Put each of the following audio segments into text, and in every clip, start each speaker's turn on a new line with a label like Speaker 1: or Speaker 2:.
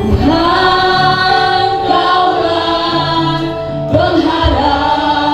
Speaker 1: Tuhan, Kaulah pengharapan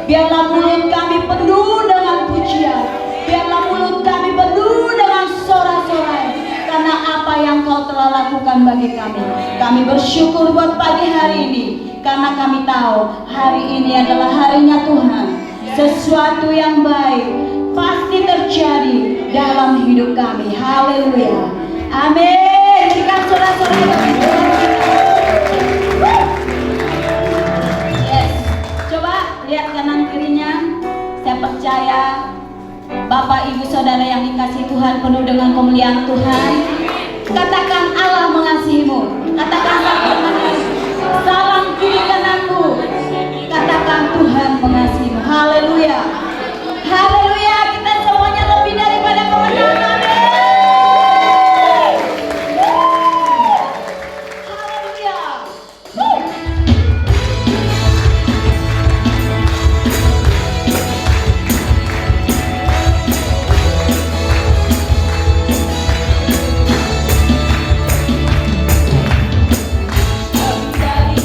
Speaker 1: Biarlah mulut kami penuh dengan pujian. Biarlah mulut kami penuh dengan sorak-sorai. Karena apa yang Kau telah lakukan bagi kami. Kami bersyukur buat pagi hari ini. Karena kami tahu hari ini adalah harinya Tuhan. Sesuatu yang baik pasti terjadi dalam hidup kami. Haleluya. Amin. Berikan sorak-sorai bagi Tuhan. Yes. Coba lihat kanan kirinya. Saya percaya Bapak, Ibu, Saudara yang dikasihi Tuhan, penuh dengan kemuliaan Tuhan. Katakan Allah mengasihimu. Katakan salam kiri kananmu. Katakan Tuhan mengasihimu. Haleluya. Haleluya. Kita semuanya lebih daripada kemenangan. Haleluya. Dari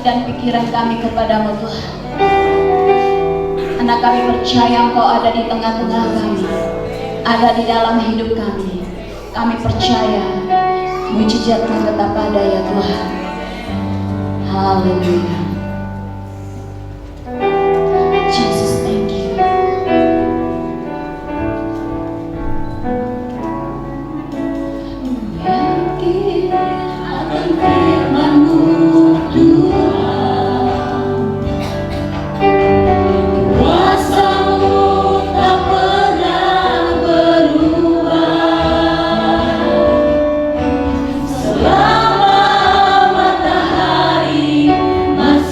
Speaker 1: dan pikiran kami kepadamu Tuhan. Karena kami percaya Engkau ada di tengah-tengah kami, ada di dalam hidup kami. Kami percaya mujizat-Mu tetap ada ya Tuhan. Haleluya. Jesus, thank you. Yakin akan firman-Mu Tuhan, kuasa-Mu tak pernah berubah. Selama matahari masih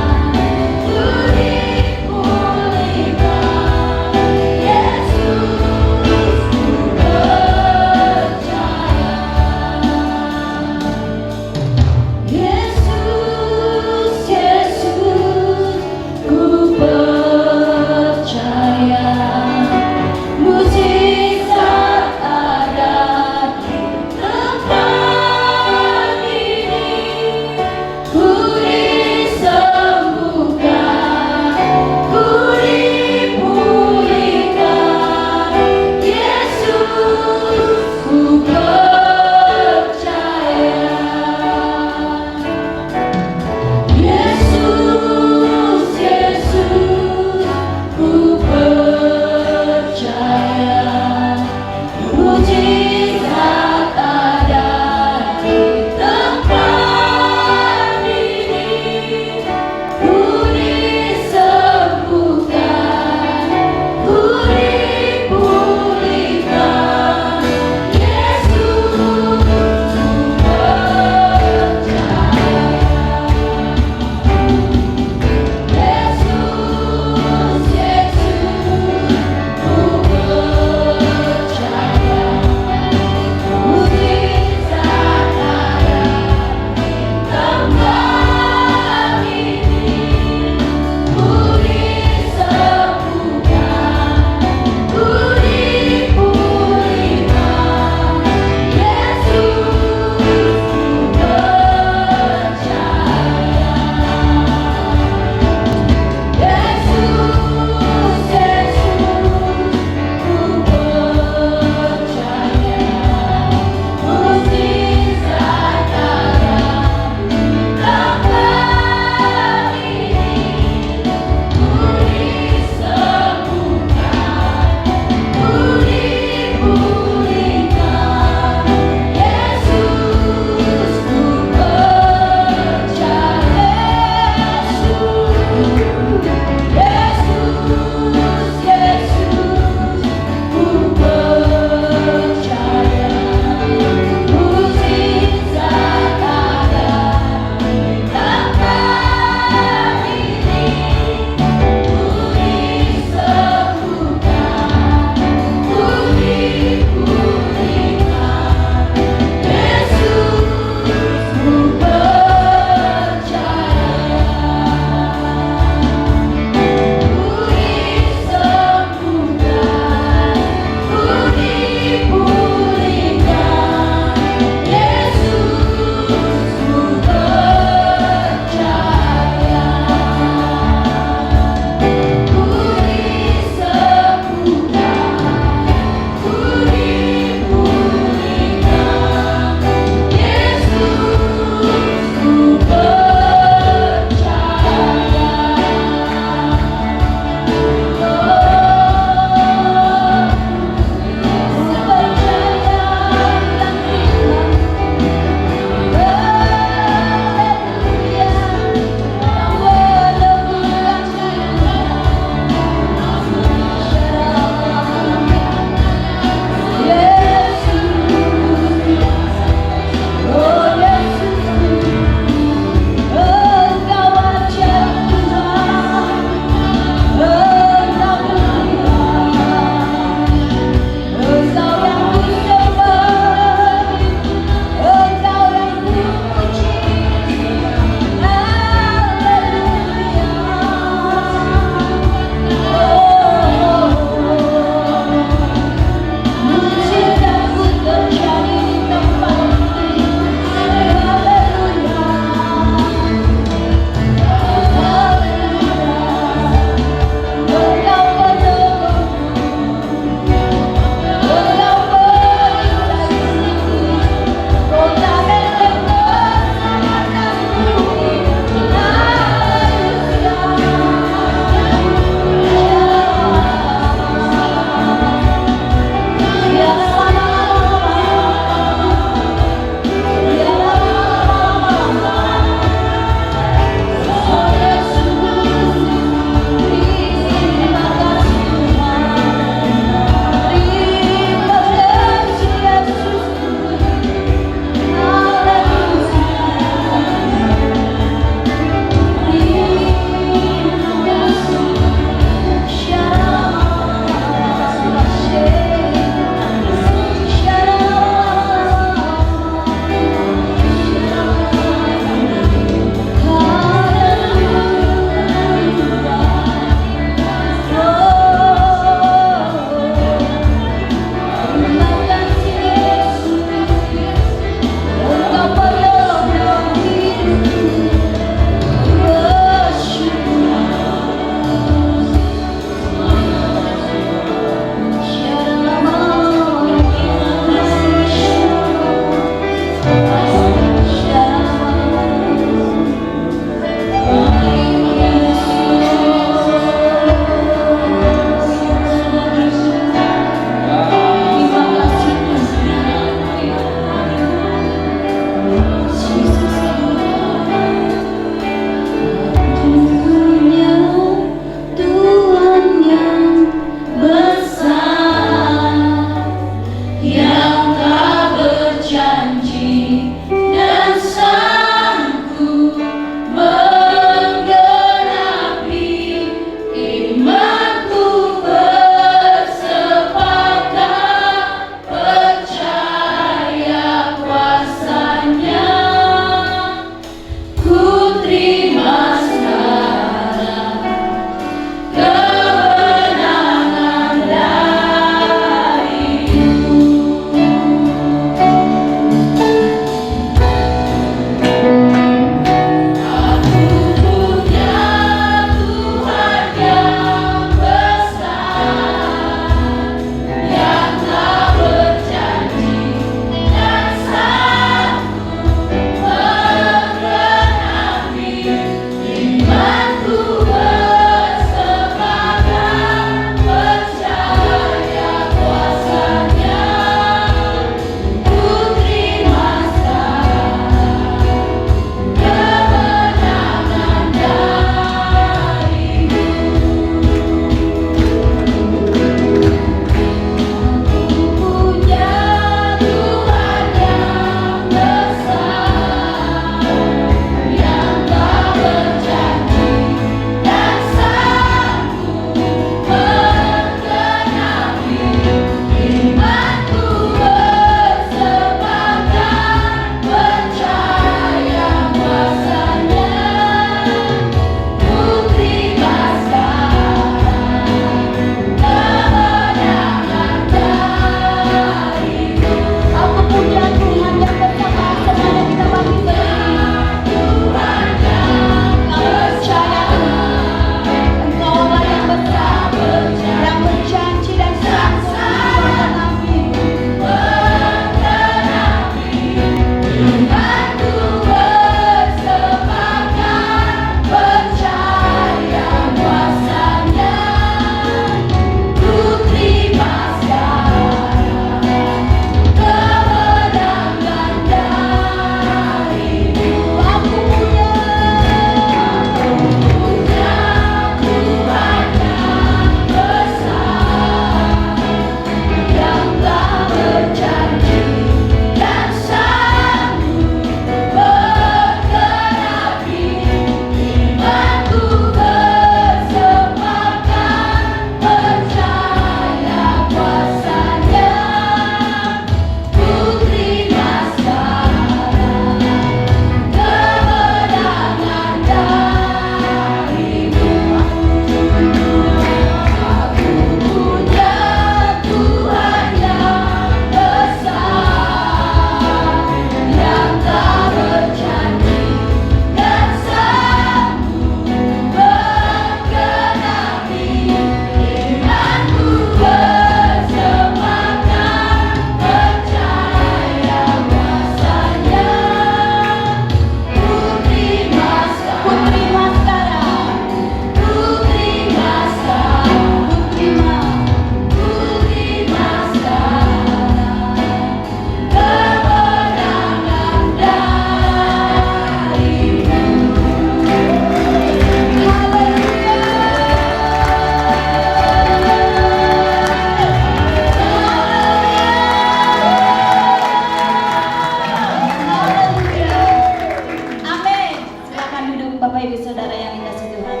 Speaker 1: saudara yang dikasih Tuhan.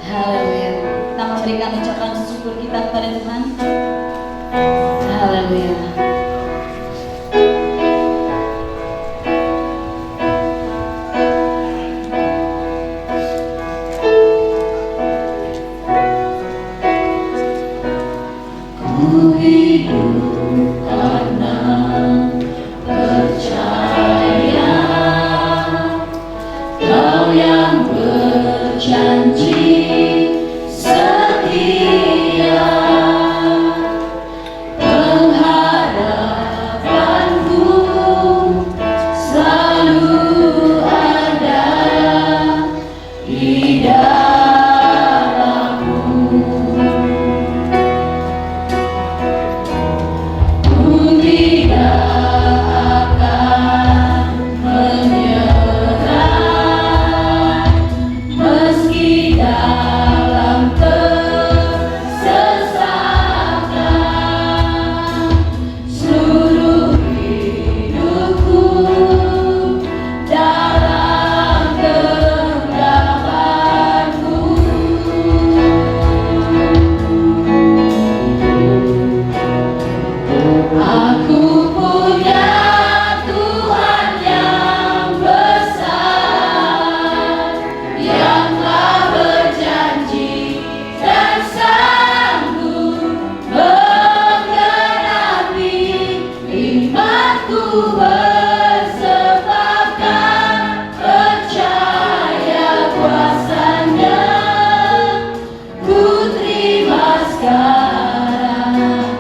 Speaker 1: Haleluya. Kita memberikan ucapan syukur kita kepada Tuhan. Haleluya. Ku hidup karena percaya Kau yang berjanji setia, pengharapanku selalu ada di dalam-Mu. Ku tidak akan menyerah meski dalam kesesatan. Seluruh hidupku dalam genggaman-Mu. Aku punya Tuhan yang besar, yang telah berjanji dan sanggup menggenapi imanku, bersepakat percaya kuasa-Nya. Ku terima sekarang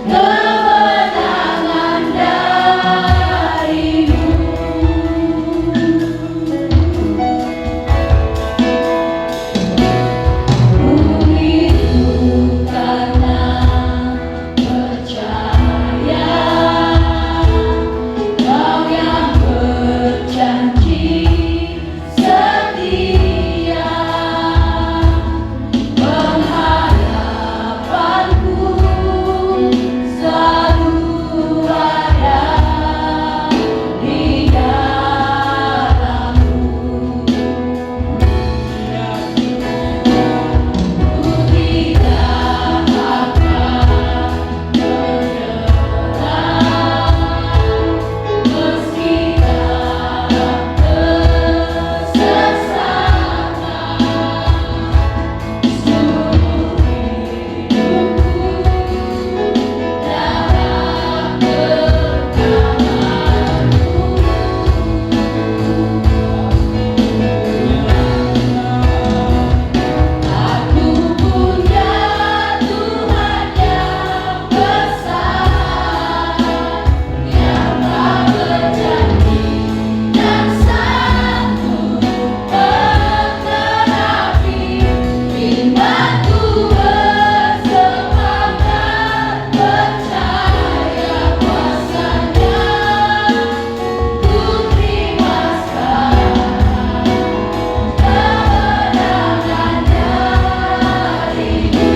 Speaker 1: kemenangan dari-Mu. Ku hidup karena percaya Kau yang berjanji setia, pengharapanku selalu ada di dalam-Mu. Ku tidak akan menyerah meski dalam kesesatan. Seluruh hidupku dalam genggaman-Mu. Aku punya Tuhan yang besar, yang telah berjanji dan sanggup menggenapi imanku, bersepakat percaya kuasa-Nya. Ku terima sekarang kemenangan dari-Mu.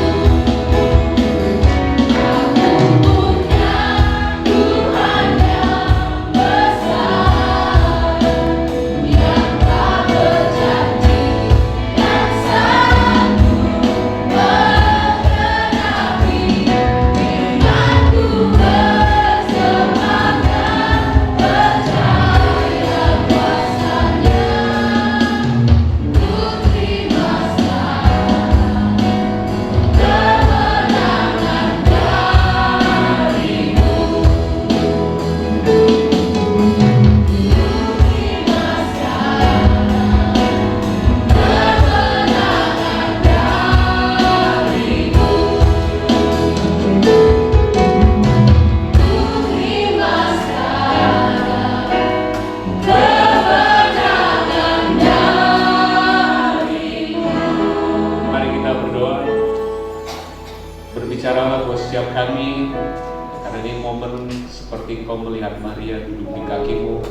Speaker 1: Aku punya Tuhan yang besar, yang telah berjanji dan sanggup menggenapi imanku, bersepakat percaya kuasa-Nya. Ku terima sekarang kemenangan dari-Mu. Ku terima sekarang kemenangan dari-Mu. Ku terima sekarang kemenangan dari-Mu.
Speaker 2: Mari kita berdoa. Berbicaralah buat setiap kami, karena ini momen seperti Engkau melihat Maria duduk di kaki-Mu.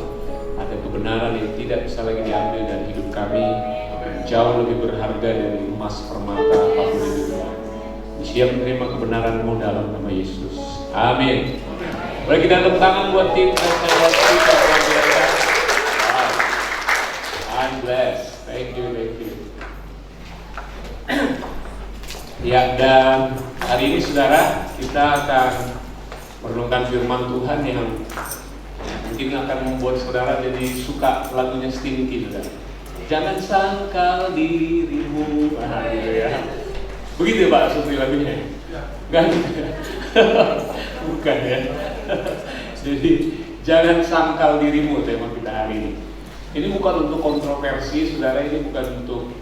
Speaker 2: Ada kebenaran yang tidak bisa lagi diambil dari hidup kami, jauh lebih berharga dari emas permata apapun di dunia. Siap menerima kebenaran-Mu dalam nama Yesus. Amin. Boleh kita tepuk tangan buat tim dan saya luar biasa. I'm blessed. Thank Ya, dan hari ini saudara, kita akan merenungkan firman Tuhan yang mungkin akan membuat saudara jadi suka lagunya Stinky, saudara. Jangan sangkal dirimu, gitu ya. Begitu ya Pak Supri lagunya? Enggak gitu ya? Bukan ya. Jadi jangan sangkal dirimu tema kita hari ini. Ini bukan untuk kontroversi, saudara, ini bukan untuk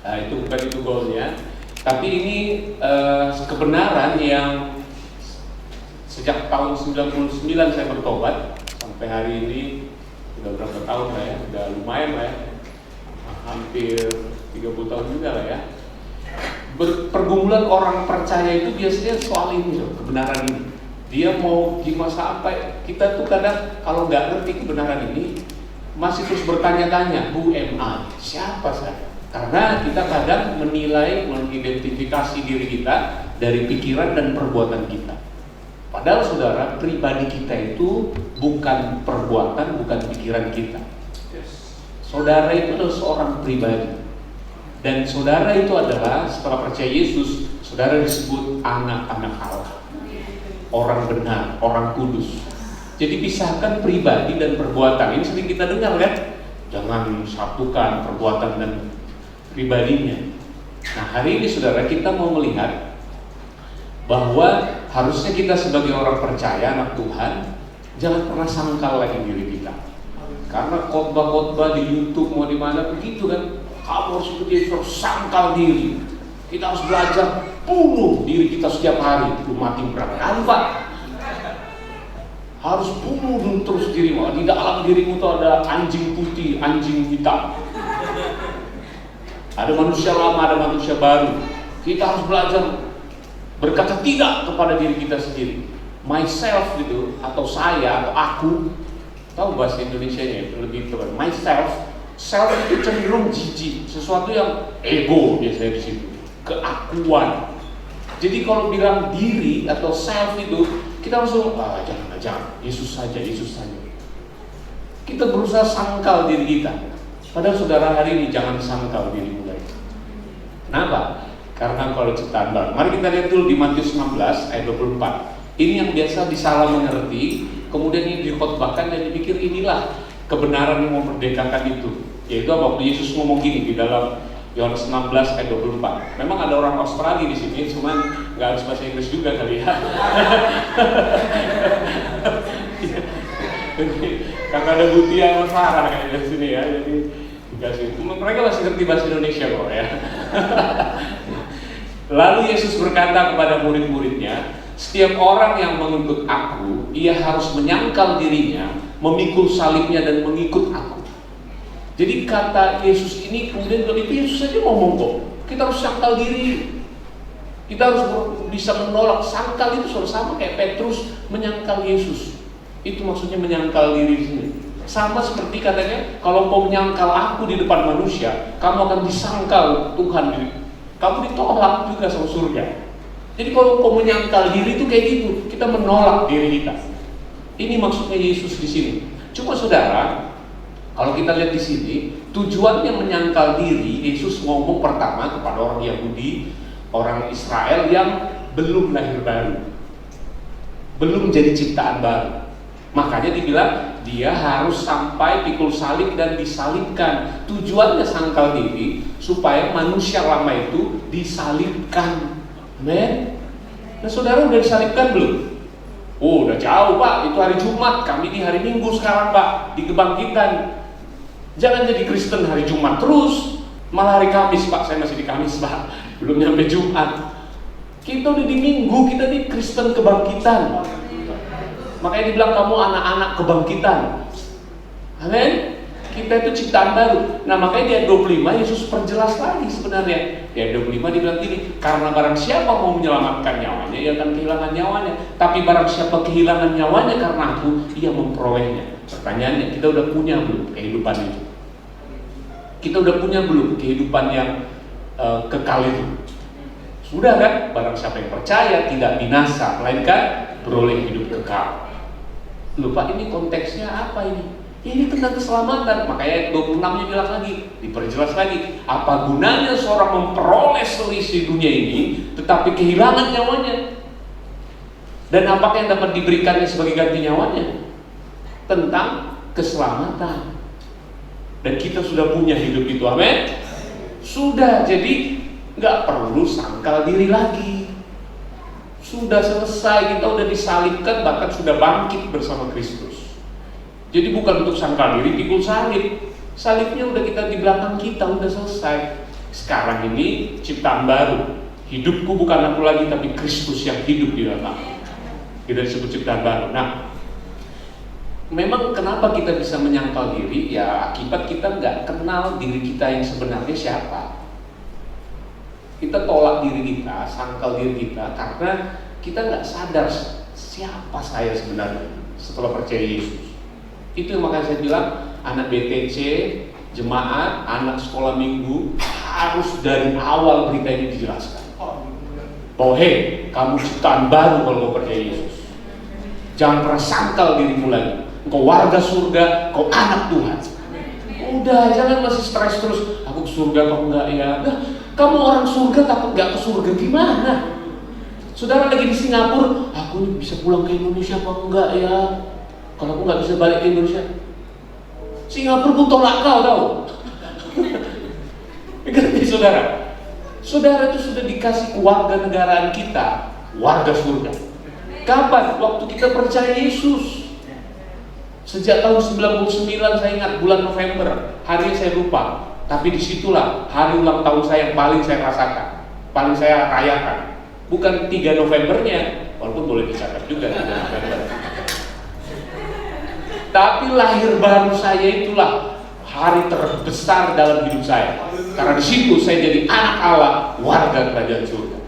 Speaker 2: bukan itu goalnya. Tapi ini kebenaran yang sejak tahun 99 saya bertobat sampai hari ini sudah berapa tahun lah ya, sudah lumayan lah ya, hampir 30 tahun juga lah ya. Pergumulan orang percaya itu biasanya soal ini loh, kebenaran ini. Dia mau di masa apa, kita tuh kadang kalau nggak ngerti kebenaran ini masih terus bertanya-tanya, who am I? Siapa saya? Karena kita kadang menilai, mengidentifikasi diri kita dari pikiran dan perbuatan kita. Padahal saudara, pribadi kita itu bukan perbuatan, bukan pikiran kita. Saudara itu adalah seorang pribadi. Dan saudara itu adalah, setelah percaya Yesus, saudara disebut anak-anak Allah. Orang benar, orang kudus. Jadi pisahkan pribadi dan perbuatan. Ini sering kita dengar kan? Jangan satukan perbuatan dan pribadinya. Nah, hari ini saudara, kita mau melihat bahwa harusnya kita sebagai orang percaya, anak Tuhan, jangan pernah sangkal lagi diri kita. Karena khotbah-khotbah di YouTube mau di mana begitu kan, kamu harus sangkal diri. Kita harus belajar bunuh diri kita setiap hari. Lu mati berapa kali Pak? Harus bunuh terus dirimu. Di dalam dirimu itu ada anjing putih, anjing hitam. Ada manusia lama, ada manusia baru. Kita harus belajar berkata tidak kepada diri kita sendiri. Myself gitu, atau saya, atau aku. Tahu bahasa Indonesianya itu lebih tepat. Myself, self itu cenderung jijik, sesuatu yang ego biasanya di situ, keakuan. Jadi kalau bilang diri atau self itu, kita langsung jangan, Yesus saja. Kita berusaha sangkal diri kita. Padahal saudara, hari ini jangan sangkal dirimu lagi. Kenapa? Karena kalau ciptaan baru. Mari kita lihat dulu di Matius 16 ayat 24. Ini yang biasa disalah mengerti, kemudian ini dikhotbahkan dan dipikir inilah kebenaran yang memerdekakan itu. Yaitu waktu Yesus ngomong gini di dalam Yohanes 16 ayat 24. Memang ada orang Australia di sini, cuman nggak harus bahasa Inggris juga kali ya. Karena ada Butia sama Sarah kayak di sini ya, jadi dikasih. Mereka masih ngerti bahasa Indonesia kok ya. Lalu Yesus berkata kepada murid-muridnya, setiap orang yang mengikut aku, ia harus menyangkal dirinya, memikul salibnya dan mengikut aku. Jadi kata Yesus ini kemudian kalau itu Yesus saja ngomong kok, kita harus sangkal diri. Kita harus bisa menolak. Sangkal itu sama kayak Petrus menyangkal Yesus. Itu maksudnya menyangkal diri di sini. Sama seperti katanya, kalau kau menyangkal aku di depan manusia, kamu akan disangkal Tuhan. Kamu ditolak juga sama surga. Jadi kalau kau menyangkal diri itu kayak gitu, kita menolak diri kita. Ini maksudnya Yesus di sini. Cuma saudara, kalau kita lihat di sini, tujuannya menyangkal diri, Yesus ngomong pertama kepada orang Yahudi, orang Israel yang belum lahir baru, belum jadi ciptaan baru. Makanya dibilang dia harus sampai pikul salib dan disalibkan. Tujuannya sangkal diri supaya manusia lama itu disalibkan. Men, nah saudara udah disalibkan belum? Oh, udah jauh Pak, itu hari Jumat, kami di hari Minggu sekarang Pak, di kebangkitan. Jangan jadi Kristen hari Jumat terus, malah hari Kamis Pak, saya masih di Kamis Pak, belum nyampe Jumat. Kita udah di Minggu, kita di Kristen kebangkitan. Makanya dibilang kamu anak-anak kebangkitan. Amin. Kita itu ciptaan baru. Nah makanya di ayat 25 Yesus perjelas lagi sebenarnya. Di ayat 25 dibilang gini, karena barang siapa mau menyelamatkan nyawanya, ia akan kehilangan nyawanya. Tapi barang siapa kehilangan nyawanya karena aku, ia memperolehnya. Pertanyaannya, kita udah punya belum kehidupan itu? Kita udah punya belum kehidupan yang kekal itu? Sudah kan? Barang siapa yang percaya tidak binasa, melainkan beroleh hidup kekal. Loh Pak, ini konteksnya apa ini? Ini tentang keselamatan. Makanya 26-nya bilang lagi, diperjelas lagi, apa gunanya seorang memperoleh selisih dunia ini tetapi kehilangan nyawanya? Dan apakah yang dapat diberikannya sebagai ganti nyawanya? Tentang keselamatan. Dan kita sudah punya hidup itu, amin? Sudah, jadi nggak perlu sangkal diri lagi. Sudah selesai, kita udah disalibkan, bahkan sudah bangkit bersama Kristus. Jadi bukan untuk sangkal diri, pikul salib. Salibnya udah kita di belakang kita, udah selesai. Sekarang ini ciptaan baru. Hidupku bukan aku lagi, tapi Kristus yang hidup di dalam aku. Kita disebut ciptaan baru. Nah, memang kenapa kita bisa menyangkal diri? Ya akibat kita nggak kenal diri kita yang sebenarnya siapa. Kita tolak diri kita, sangkal diri kita, karena kita nggak sadar siapa saya sebenarnya setelah percaya Yesus. Itu yang makanya saya bilang, anak BTC, jemaat, anak sekolah minggu harus dari awal berita ini dijelaskan. Bahwa hei, kamu ciptaan baru kalau kau percaya Yesus. Jangan pernah sangkal dirimu lagi. Engkau warga surga, kau anak Tuhan. Udah, jangan masih stres terus. Aku ke surga kok enggak ya? Nah, kamu orang surga takut enggak ke surga gimana? Saudara lagi di Singapura, aku bisa pulang ke Indonesia apa enggak ya? Kalau aku nggak bisa balik ke Indonesia, Singapura pun tolak kau tahu. Ngerti saudara? Saudara itu sudah dikasih kewarganegaraan kita, warga surga. Kapan? Waktu kita percaya Yesus. Sejak tahun 99 saya ingat bulan November, harinya saya lupa. Tapi disitulah hari ulang tahun saya yang paling saya rasakan, paling saya rayakan. Bukan 3 Novembernya, walaupun boleh dicatat juga 3 November. Tapi lahir baru saya itulah hari terbesar dalam hidup saya. Karena di situ saya jadi anak Allah, warga kerajaan surga.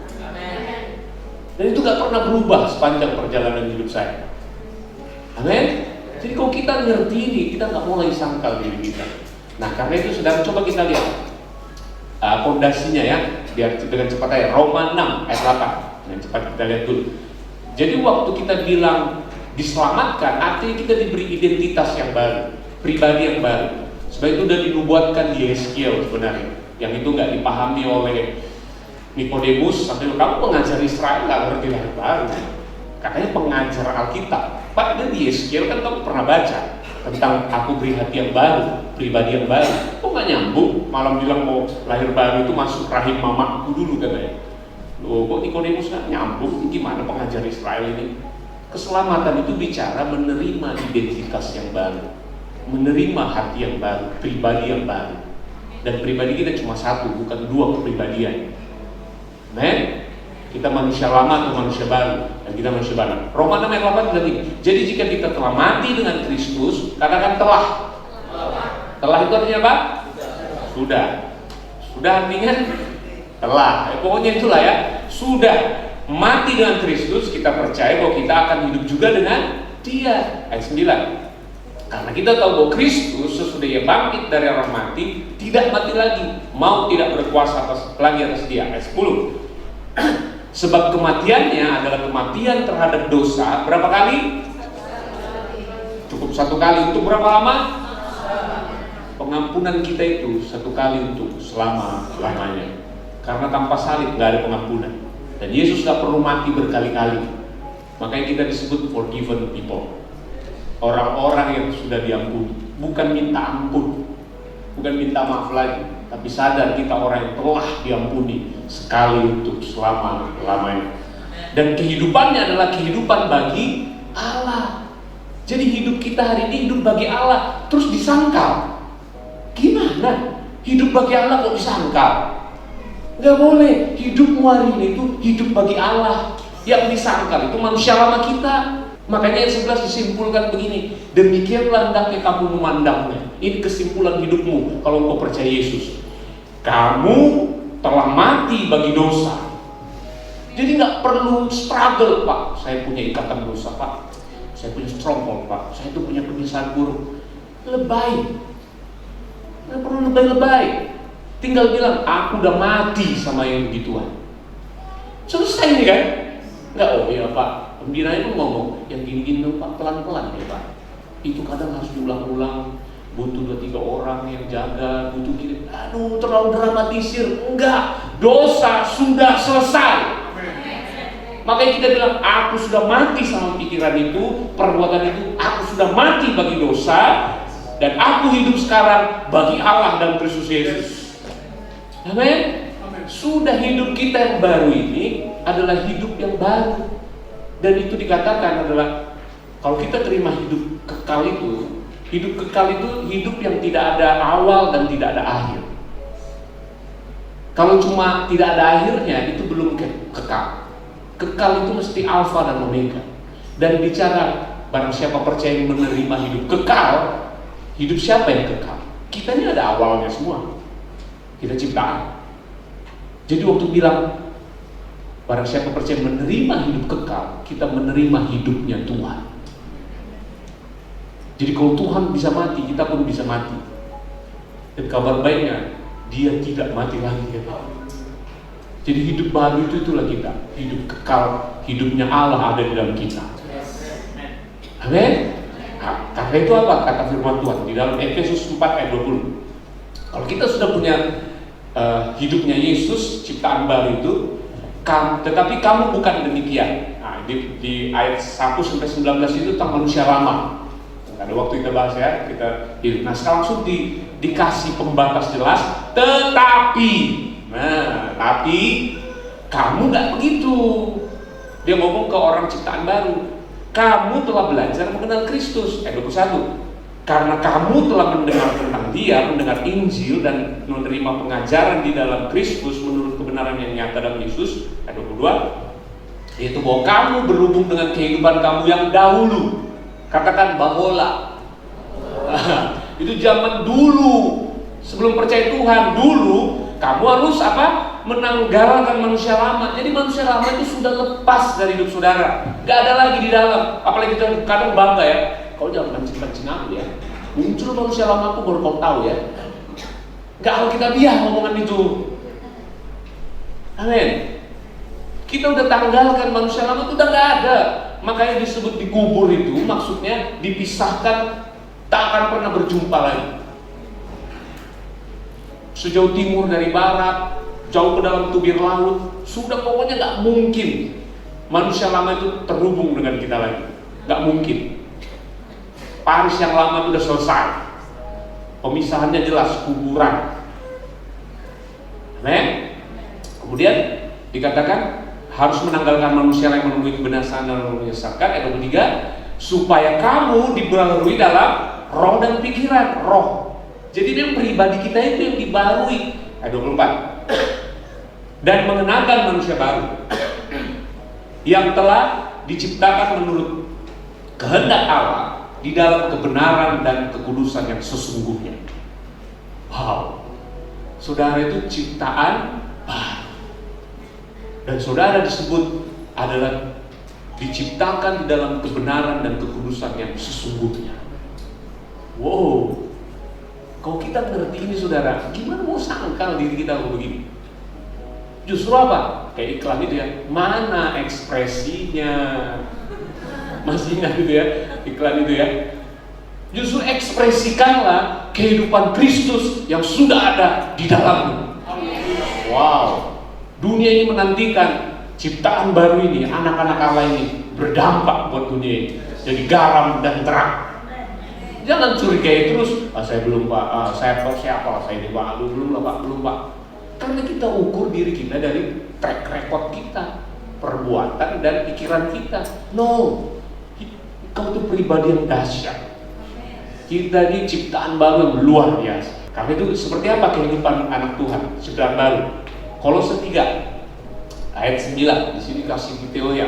Speaker 2: Dan itu gak pernah berubah sepanjang perjalanan hidup saya. Amin. Jadi kalau kita ngerti ini, kita gak mau lagi sangkal diri kita. Nah karena itu saudara, coba kita lihat fondasinya ya, biar dengan cepat aja. Roma 6 ayat 8. Dengan cepat kita lihat dulu. Jadi waktu kita bilang diselamatkan, artinya kita diberi identitas yang baru, pribadi yang baru. Sebab itu sudah dinubuatkan di Yeskiel sebenarnya. Yang itu nggak dipahami oleh Nikodemus, sampai kamu pengajar Israel nggak ngerti yang baru. Katanya pengajar Alkitab. Padahal di Yeskiel kan kamu pernah baca tentang aku beri hati yang baru, pribadi yang baru. Kok nggak nyambung? Malam bilang mau lahir baru itu masuk rahim mamaku dulu katanya. Loh, kok Nikodemus nggak nyambung? Gimana pengajar Israel ini? Keselamatan itu bicara menerima identitas yang baru, menerima hati yang baru, pribadi yang baru. Dan pribadi kita cuma satu, bukan dua kepribadian. Men, kita manusia lama atau manusia baru, dan kita manusia baru. Roma 6 ayat 8 berarti. Jadi jika kita telah mati dengan Kristus, katakan telah. Telah itu artinya apa? Sudah. Sudah artinya telah. Pokoknya itulah ya. Sudah. Mati dengan Kristus, kita percaya bahwa kita akan hidup juga dengan Dia. Ayat 9. Karena kita tahu bahwa Kristus sesudah Ia bangkit dari orang mati, tidak mati lagi, mau tidak berkuasa lagi atas Dia. Ayat 10. Sebab kematiannya adalah kematian terhadap dosa. Berapa kali? Cukup satu kali. Untuk berapa lama? Pengampunan kita itu satu kali untuk selama-lamanya. Karena tanpa salib nggak ada pengampunan. Dan Yesus gak perlu mati berkali-kali. Makanya kita disebut forgiven people. Orang-orang yang sudah diampuni. Bukan minta ampun, bukan minta maaf lagi, tapi sadar kita orang yang telah diampuni sekali untuk selama-lamanya. Dan kehidupannya adalah kehidupan bagi Allah. Jadi hidup kita hari ini hidup bagi Allah. Terus disangkal. Gimana? Hidup bagi Allah kok disangkal? Gak boleh. Hidupmu hari ini itu hidup bagi Allah. Yang disangkal itu manusia lama kita. Makanya ayat 11 disimpulkan begini, demikianlah hendaknya kamu memandangnya. Ini kesimpulan hidupmu kalau engkau percaya Yesus. Kamu telah mati bagi dosa. Jadi gak perlu struggle, Pak. Saya punya ikatan dosa, Pak. Saya punya stronghold, Pak. Saya itu punya kebiasaan buruk. Lebay. Gak perlu lebay-lebay. Tinggal bilang, aku udah mati sama yang begituan. Selesai nih kan? Enggak, oh iya Pak, pembina itu ngomong, yang gini-gini dong Pak, pelan-pelan ya Pak. itu kadang harus diulang-ulang, butuh 2-3 orang yang jaga, butuh gini. Aduh, terlalu dramatisir. Enggak, dosa sudah selesai. Makanya kita bilang, aku sudah mati sama pikiran itu, perbuatan itu. Aku sudah mati bagi dosa, dan aku hidup sekarang bagi Allah dan Kristus Yesus. Amin. Sudah hidup kita yang baru ini adalah hidup yang baru. Dan itu dikatakan adalah, kalau kita terima hidup kekal itu, hidup kekal itu hidup yang tidak ada awal dan tidak ada akhir. Kalau cuma tidak ada akhirnya, itu belum kekal. Kekal itu mesti alfa dan omega. Dan bicara barang siapa percaya menerima hidup kekal, hidup siapa yang kekal? Kita ini ada awalnya semua. Kita ciptaan. Jadi waktu bilang barang siapa percaya menerima hidup kekal, kita menerima hidupnya Tuhan. Jadi kalau Tuhan bisa mati, kita pun bisa mati. Dan kabar baiknya, Dia tidak mati lagi. Jadi hidup baru itulah kita. Hidup kekal, hidupnya Allah ada di dalam kita. Amin. Nah, karena itu apa? Kata firman Tuhan di dalam Efesus 4 ayat 20. Kalau kita sudah punya hidupnya Yesus, ciptaan baru itu, tetapi kamu bukan demikian. Nah, di ayat 1-19 itu tentang manusia lama. Ada waktu kita bahas ya, kita hidup. Nah, sekarang langsung dikasih pembatas jelas, tetapi, tapi kamu nggak begitu. Dia ngomong ke orang ciptaan baru. Kamu telah belajar mengenal Kristus. Ayat 21. Karena kamu telah mendengar tentang Dia, mendengar Injil dan menerima pengajaran di dalam Kristus menurut kebenaran yang nyata dalam Yesus. Ayat 22. Yaitu bahwa kamu berhubung dengan kehidupan kamu yang dahulu. Katakan bahola. Itu zaman dulu, sebelum percaya Tuhan dulu, kamu harus apa? Menanggalkan manusia lama. Jadi manusia lama itu sudah lepas dari hidup saudara, gak ada lagi di dalam. Apalagi kita kadang bangga ya, kau jangan mancing-mancing aku ya. Muncul manusia lama aku baru kau tahu ya. Gak alkitabiah ngomongan itu. Amin. Kita udah tanggalkan manusia lama itu udah gak ada. Makanya disebut dikubur itu maksudnya dipisahkan, tak akan pernah berjumpa lagi. Sejauh timur dari barat, jauh ke dalam tubir laut, sudah pokoknya gak mungkin manusia lama itu terhubung dengan kita lagi. Gak mungkin. Paris yang lama itu udah selesai. Pemisahannya jelas, kuburan. Amen. Kemudian dikatakan harus menanggalkan manusia yang memenuhi kebinasaan dan menyesatkan. Ayat 23, supaya kamu dibaharui dalam roh dan pikiran. Roh. Jadi yang pribadi kita itu yang dibaharui. Ayat 24. Dan mengenakan manusia baru yang telah diciptakan menurut kehendak Allah di dalam kebenaran dan kekudusan yang sesungguhnya. Wow. Saudara itu ciptaan baru. Dan saudara disebut adalah diciptakan di dalam kebenaran dan kekudusan yang sesungguhnya. Wow. Kalau kita ngerti ini saudara, gimana mau sangkal diri kita begini? Justru apa? Kayak iklan itu ya, mana ekspresinya? Masih ingat itu ya, iklan itu ya. Justru ekspresikanlah kehidupan Kristus yang sudah ada di dalammu. Wow. Dunia ini menantikan ciptaan baru ini, anak-anak Allah ini berdampak buat dunia ini, jadi garam dan terang. Jangan curigai terus, saya belum pak, saya siapa, saya ini pak, belum pak. Karena kita ukur diri kita dari track record kita, perbuatan dan pikiran kita. No, kau itu pribadi yang dahsyat. Kita ini ciptaan baru yang luar biasa. Karena itu seperti apa kehidupan anak Tuhan, ciptaan baru? Kolose 3 ayat 9 di sini kasih detail ya.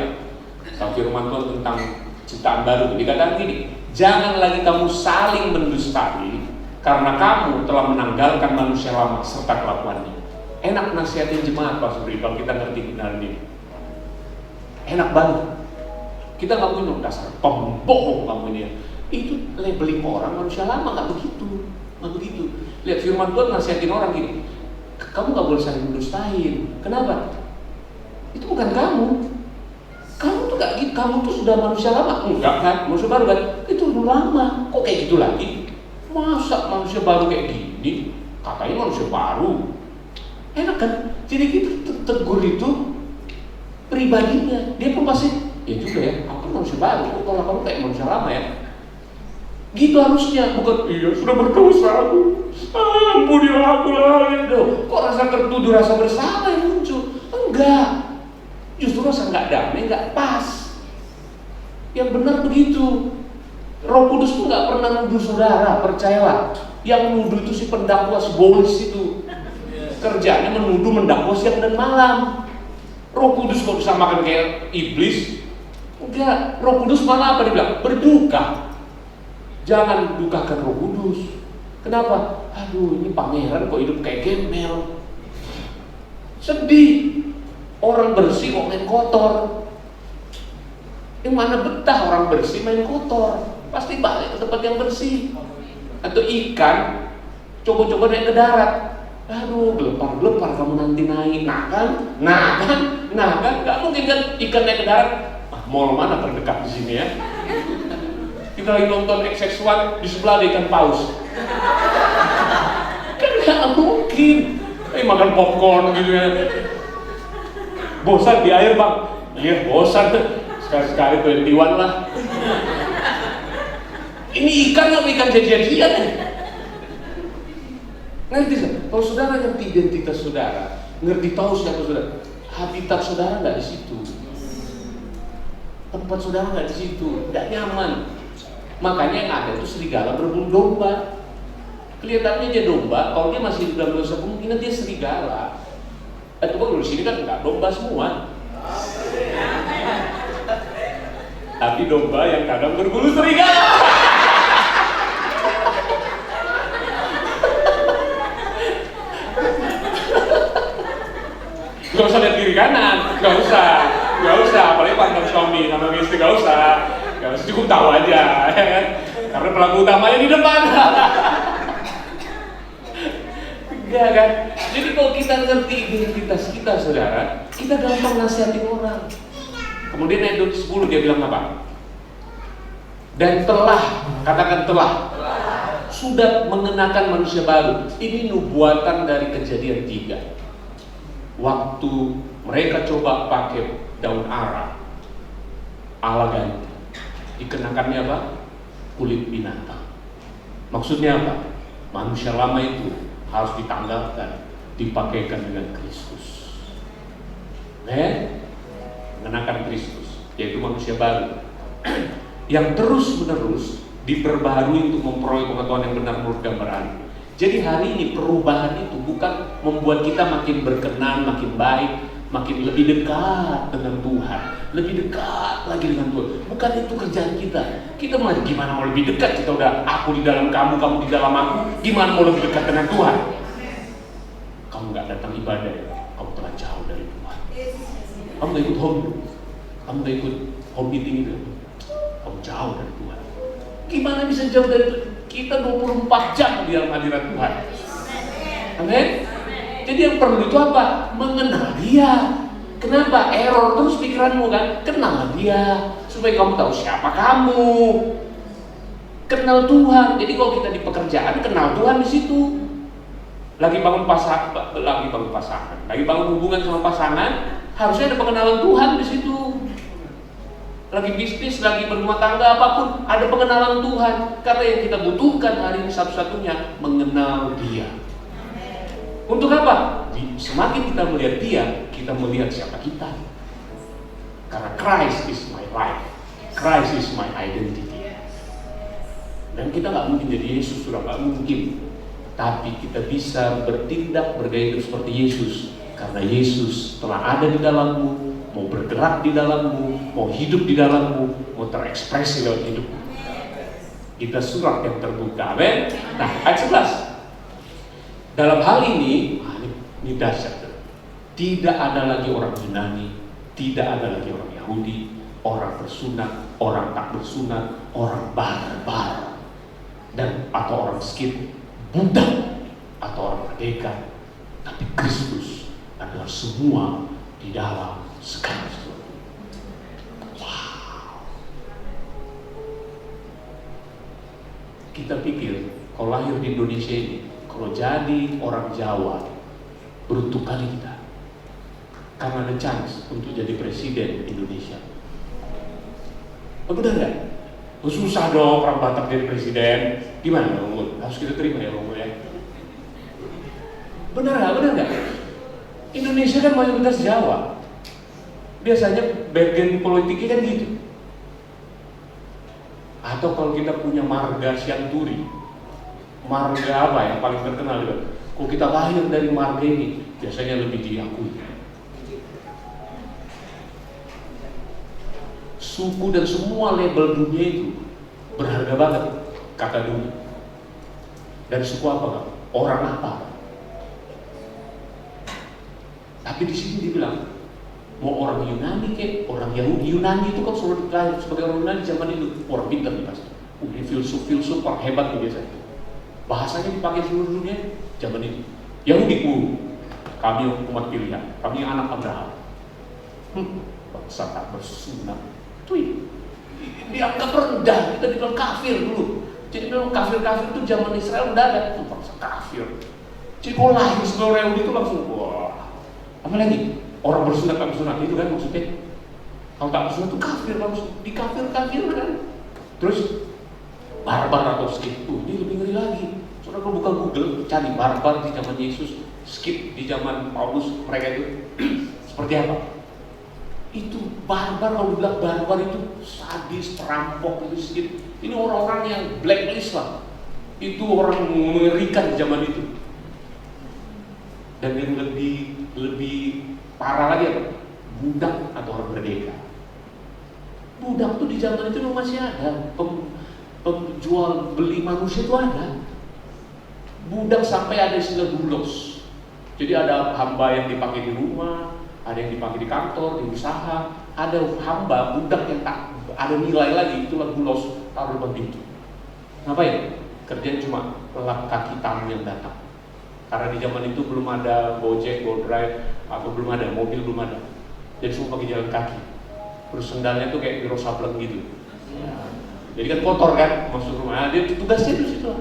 Speaker 2: Firman Tuhan tentang ciptaan baru. Dikatakan gini, jangan lagi kamu saling mendustai karena kamu telah menanggalkan manusia lama serta kelakuannya. Enak nasihatin jemaat Pak Subri kalau kita ngerti benar ini. Enak banget. Kita nggak punya dasar pembohong kamu ini ya. Itu labeling orang manusia lama, nggak begitu. Lihat firman Tuhan nasihatin orang gini. Kamu gak boleh saling mendustain. Kenapa? Itu bukan kamu. Kamu tuh gak gitu. Kamu tuh sudah manusia lama. Enggak kan? Manusia baru kan? Itu belum lama, kok kayak gitu lagi? Masa manusia baru kayak gini? Katanya manusia baru. Enak kan? Jadi kita tegur itu pribadinya. Dia pun pasti, ya juga ya, aku kan manusia baru, kok kalau kamu kayak manusia lama ya? Gitu harusnya, bukan iya sudah berdosa aku, ampunilah aku lah gitu. Kok rasa tertuduh, rasa bersalah yang muncul? Enggak, justru rasa nggak damai, nggak pas. Yang benar begitu. Roh Kudus tuh nggak pernah nuduh saudara, percayalah. Yang nuduh itu si pendakwa, si bolis itu. Kerjanya menuduh, mendakwa siang dan malam. Roh Kudus kok disamakan kayak iblis? Enggak, Roh Kudus malah apa dia bilang? Berduka. Jangan dukakan Roh Kudus. Kenapa? Aduh, ini pangeran kok hidup kayak gembel. Sedih. Orang bersih kok main kotor. Yang mana betah orang bersih main kotor? Pasti balik ke tempat yang bersih. Atau ikan coba-coba naik ke darat. Aduh, gelepar-gelepar kamu nanti naik. Nah kan, nggak mungkin kan ikan naik ke darat. Mall mana terdekat di sini ya? Kita lagi nonton XX1, di sebelah ada ikan paus. Kan nggak mungkin. Makan popcorn gitu ya. Bosan di air bang? Iya bosan. Sekali-sekali 21 lah. Ini ikan nggak ikan jadi-jadian ya? Ngerti kan? Kalau saudara ngerti identitas saudara, ngerti tahu siapa saudara, habitat saudara nggak di situ. Tempat saudara nggak di situ, nggak nyaman. Makanya yang ada itu serigala berbulu domba. Kelihatannya dia domba, kalau dia masih di dalam dosa kemungkinan dia serigala. Itu kalau di sini kan nggak domba semua. Tapi domba yang kadang berbulu serigala. Gak usah lihat kiri kanan, gak usah, apalagi partner suami sama istri, gak usah, cukup tahu aja, ya kan? Karena pelaku utamanya di depan. Enggak kan? Jadi kalau kita ngerti identitas kita saudara, kita gampang nasihatin orang. Kemudian ayat 10 dia bilang apa? Dan telah, katakan telah, sudah mengenakan manusia baru. Ini nubuatan dari Kejadian 3. Waktu mereka coba pakai daun ara, Allah ganti. Dikenakannya apa? Kulit binatang. Maksudnya apa? Manusia lama itu harus ditanggalkan, dipakaikan dengan Kristus. Mengenakan Kristus, yaitu manusia baru yang terus-menerus diperbaharui untuk memperoleh pengetahuan yang benar menurut gambaran. Jadi hari ini perubahan itu bukan membuat kita makin berkenan, makin baik, makin lebih dekat dengan Tuhan, lebih dekat lagi dengan Tuhan. Bukan itu kerjaan kita. Kita mau gimana mau lebih dekat? Kita udah aku di dalam kamu, kamu di dalam aku. Gimana mau lebih dekat dengan Tuhan? Kamu nggak datang ibadah, kamu telah jauh dari Tuhan. Kamu nggak ikut home, kamu nggak ikut home meeting itu, kamu jauh dari Tuhan. Gimana bisa jauh dari Tuhan? Kita 24 jam di dalam hadirat Tuhan. Amin. Jadi yang perlu itu apa? Mengenal Dia. Kenapa? Error terus pikiranmu kan? Kenal Dia supaya kamu tahu siapa kamu. Kenal Tuhan. Jadi kalau kita di pekerjaan kenal Tuhan di situ. Lagi bangun pasangan, lagi bangun hubungan sama pasangan, harusnya ada pengenalan Tuhan di situ. Lagi bisnis, lagi berumah tangga, apapun, ada pengenalan Tuhan. Karena yang kita butuhkan hari ini satu-satunya mengenal Dia. Untuk apa? Semakin kita melihat Dia, kita melihat siapa kita. Karena Christ is my life, Christ is my identity. Dan kita nggak mungkin jadi Yesus, sudah nggak mungkin. Tapi kita bisa bertindak, bergaya hidup seperti Yesus. Karena Yesus telah ada di dalammu, mau bergerak di dalammu, mau hidup di dalammu, mau terekspresi lewat hidupmu. Kita surat yang terbuka, amin. Nah, ayat 11. Dalam hal ini dahsyat. Tidak ada lagi orang Yunani, tidak ada lagi orang Yahudi, orang bersunat, orang tak bersunat, orang barbar, dan atau orang miskin, budak atau orang merdeka. Tapi Kristus adalah semua di dalam segala sesuatu. Wow. Kita pikir kalau lahir di Indonesia ini, kalau jadi orang Jawa, beruntung kali kita, karena ada chance untuk jadi presiden Indonesia. Benar nggak? Susah dong orang Batak jadi presiden. Gimana dong? Harus kita terima ya Bang ya. Benar nggak? Indonesia kan mayoritas Jawa. Biasanya bagian politiknya kan gitu. Atau kalau kita punya marga Sianturi, marga apa yang paling terkenal juga? Kalau kita lahir dari marga ini, biasanya lebih diakui. Suku dan semua label dunia itu berharga banget, kata dunia. Dari suku apa Kak? Orang apa? Tapi di sini dibilang, mau orang Yunani kek, orang Yahudi. Yunani itu kan selalu diklaim sebagai orang Yunani zaman itu, orang pintar nih pasti. Ini filsuf orang hebat nih biasanya. Bahasanya dipakai seluruh dunia zaman itu. Yahudi kami umat pilihan, kami anak Abraham. Bangsa tak bersunat. Tuh, dianggap rendah, kita dibilang kafir dulu. Jadi memang kafir-kafir itu zaman Israel udah ada, tuh bangsa kafir. Jadi kalau lahir sebagai orang Yahudi itu langsung wah. Apa lagi? Orang bersunat tak bersunat itu kan maksudnya. Kalau tak bersunat itu kafir, langsung dikafir-kafir kan. Terus barbar atau skip, ini lebih ngeri lagi. Soalnya kalau buka Google, cari barbar di zaman Yesus, skip di zaman Paulus, mereka itu seperti apa? Itu barbar, kalau bilang barbar itu sadis, perampok, itu skip. Ini orang-orang yang blacklist lah. Itu orang mengerikan di zaman itu. Dan yang lebih parah lagi apa? Budak atau orang merdeka. Budak tuh di zaman itu masih ada. Penjual beli manusia itu ada. Budak sampai ada istilah bulos. Jadi ada hamba yang dipakai di rumah, ada yang dipakai di kantor, di usaha. Ada hamba budak yang tak ada nilai lagi, itulah bulos, taruh depan pintu. Ngapain? Kerjaan cuma lap kaki tamu yang datang. Karena di zaman itu belum ada Gojek, GoDrive, atau belum ada mobil, belum ada. Jadi semua pakai jalan kaki. Terus sendalnya tuh kayak Wiro Sableng gitu. Jadi kan kotor kan masuk rumah. Nah, dia tugasnya di situ.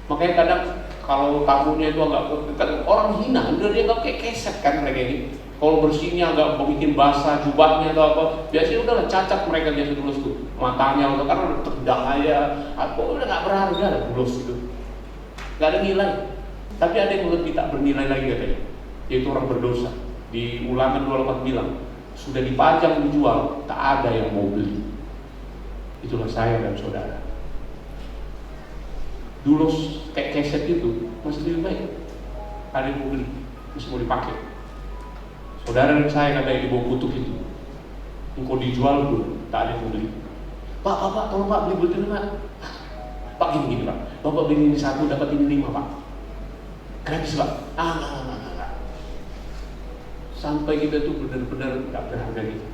Speaker 2: Makanya kadang kalau tamunya itu agak dekat, orang hina, udah dia nggak kayak keset kan mereka ini. Kalau bersihnya agak bikin basah jubahnya atau apa, biasanya udahlah cacat mereka biasa tulus tuh. Matanya udah karena udah tendang aja, atau udah nggak berharga lah tulus itu. Nggak ada nilai. Tapi ada yang lebih tak bernilai lagi katanya, yaitu orang berdosa. Di Ulangan 28 bilang, sudah dipajang dijual, tak ada yang mau beli. Itulah saya dan saudara. Dulu kayak keset itu masih lebih baik. Ada yang mau beli, masih mau dipakai. Saudara dan saya katanya di bawah kutub itu, engkau dijual dulu, tak ada yang mau beli. Pak, tolong Pak beli bulletin Pak. Pak gini Pak, Bapak beli ini 1 dapat ini 5 Pak. Gratis Pak. Enggak. Sampai kita tuh benar-benar tak berharga gitu.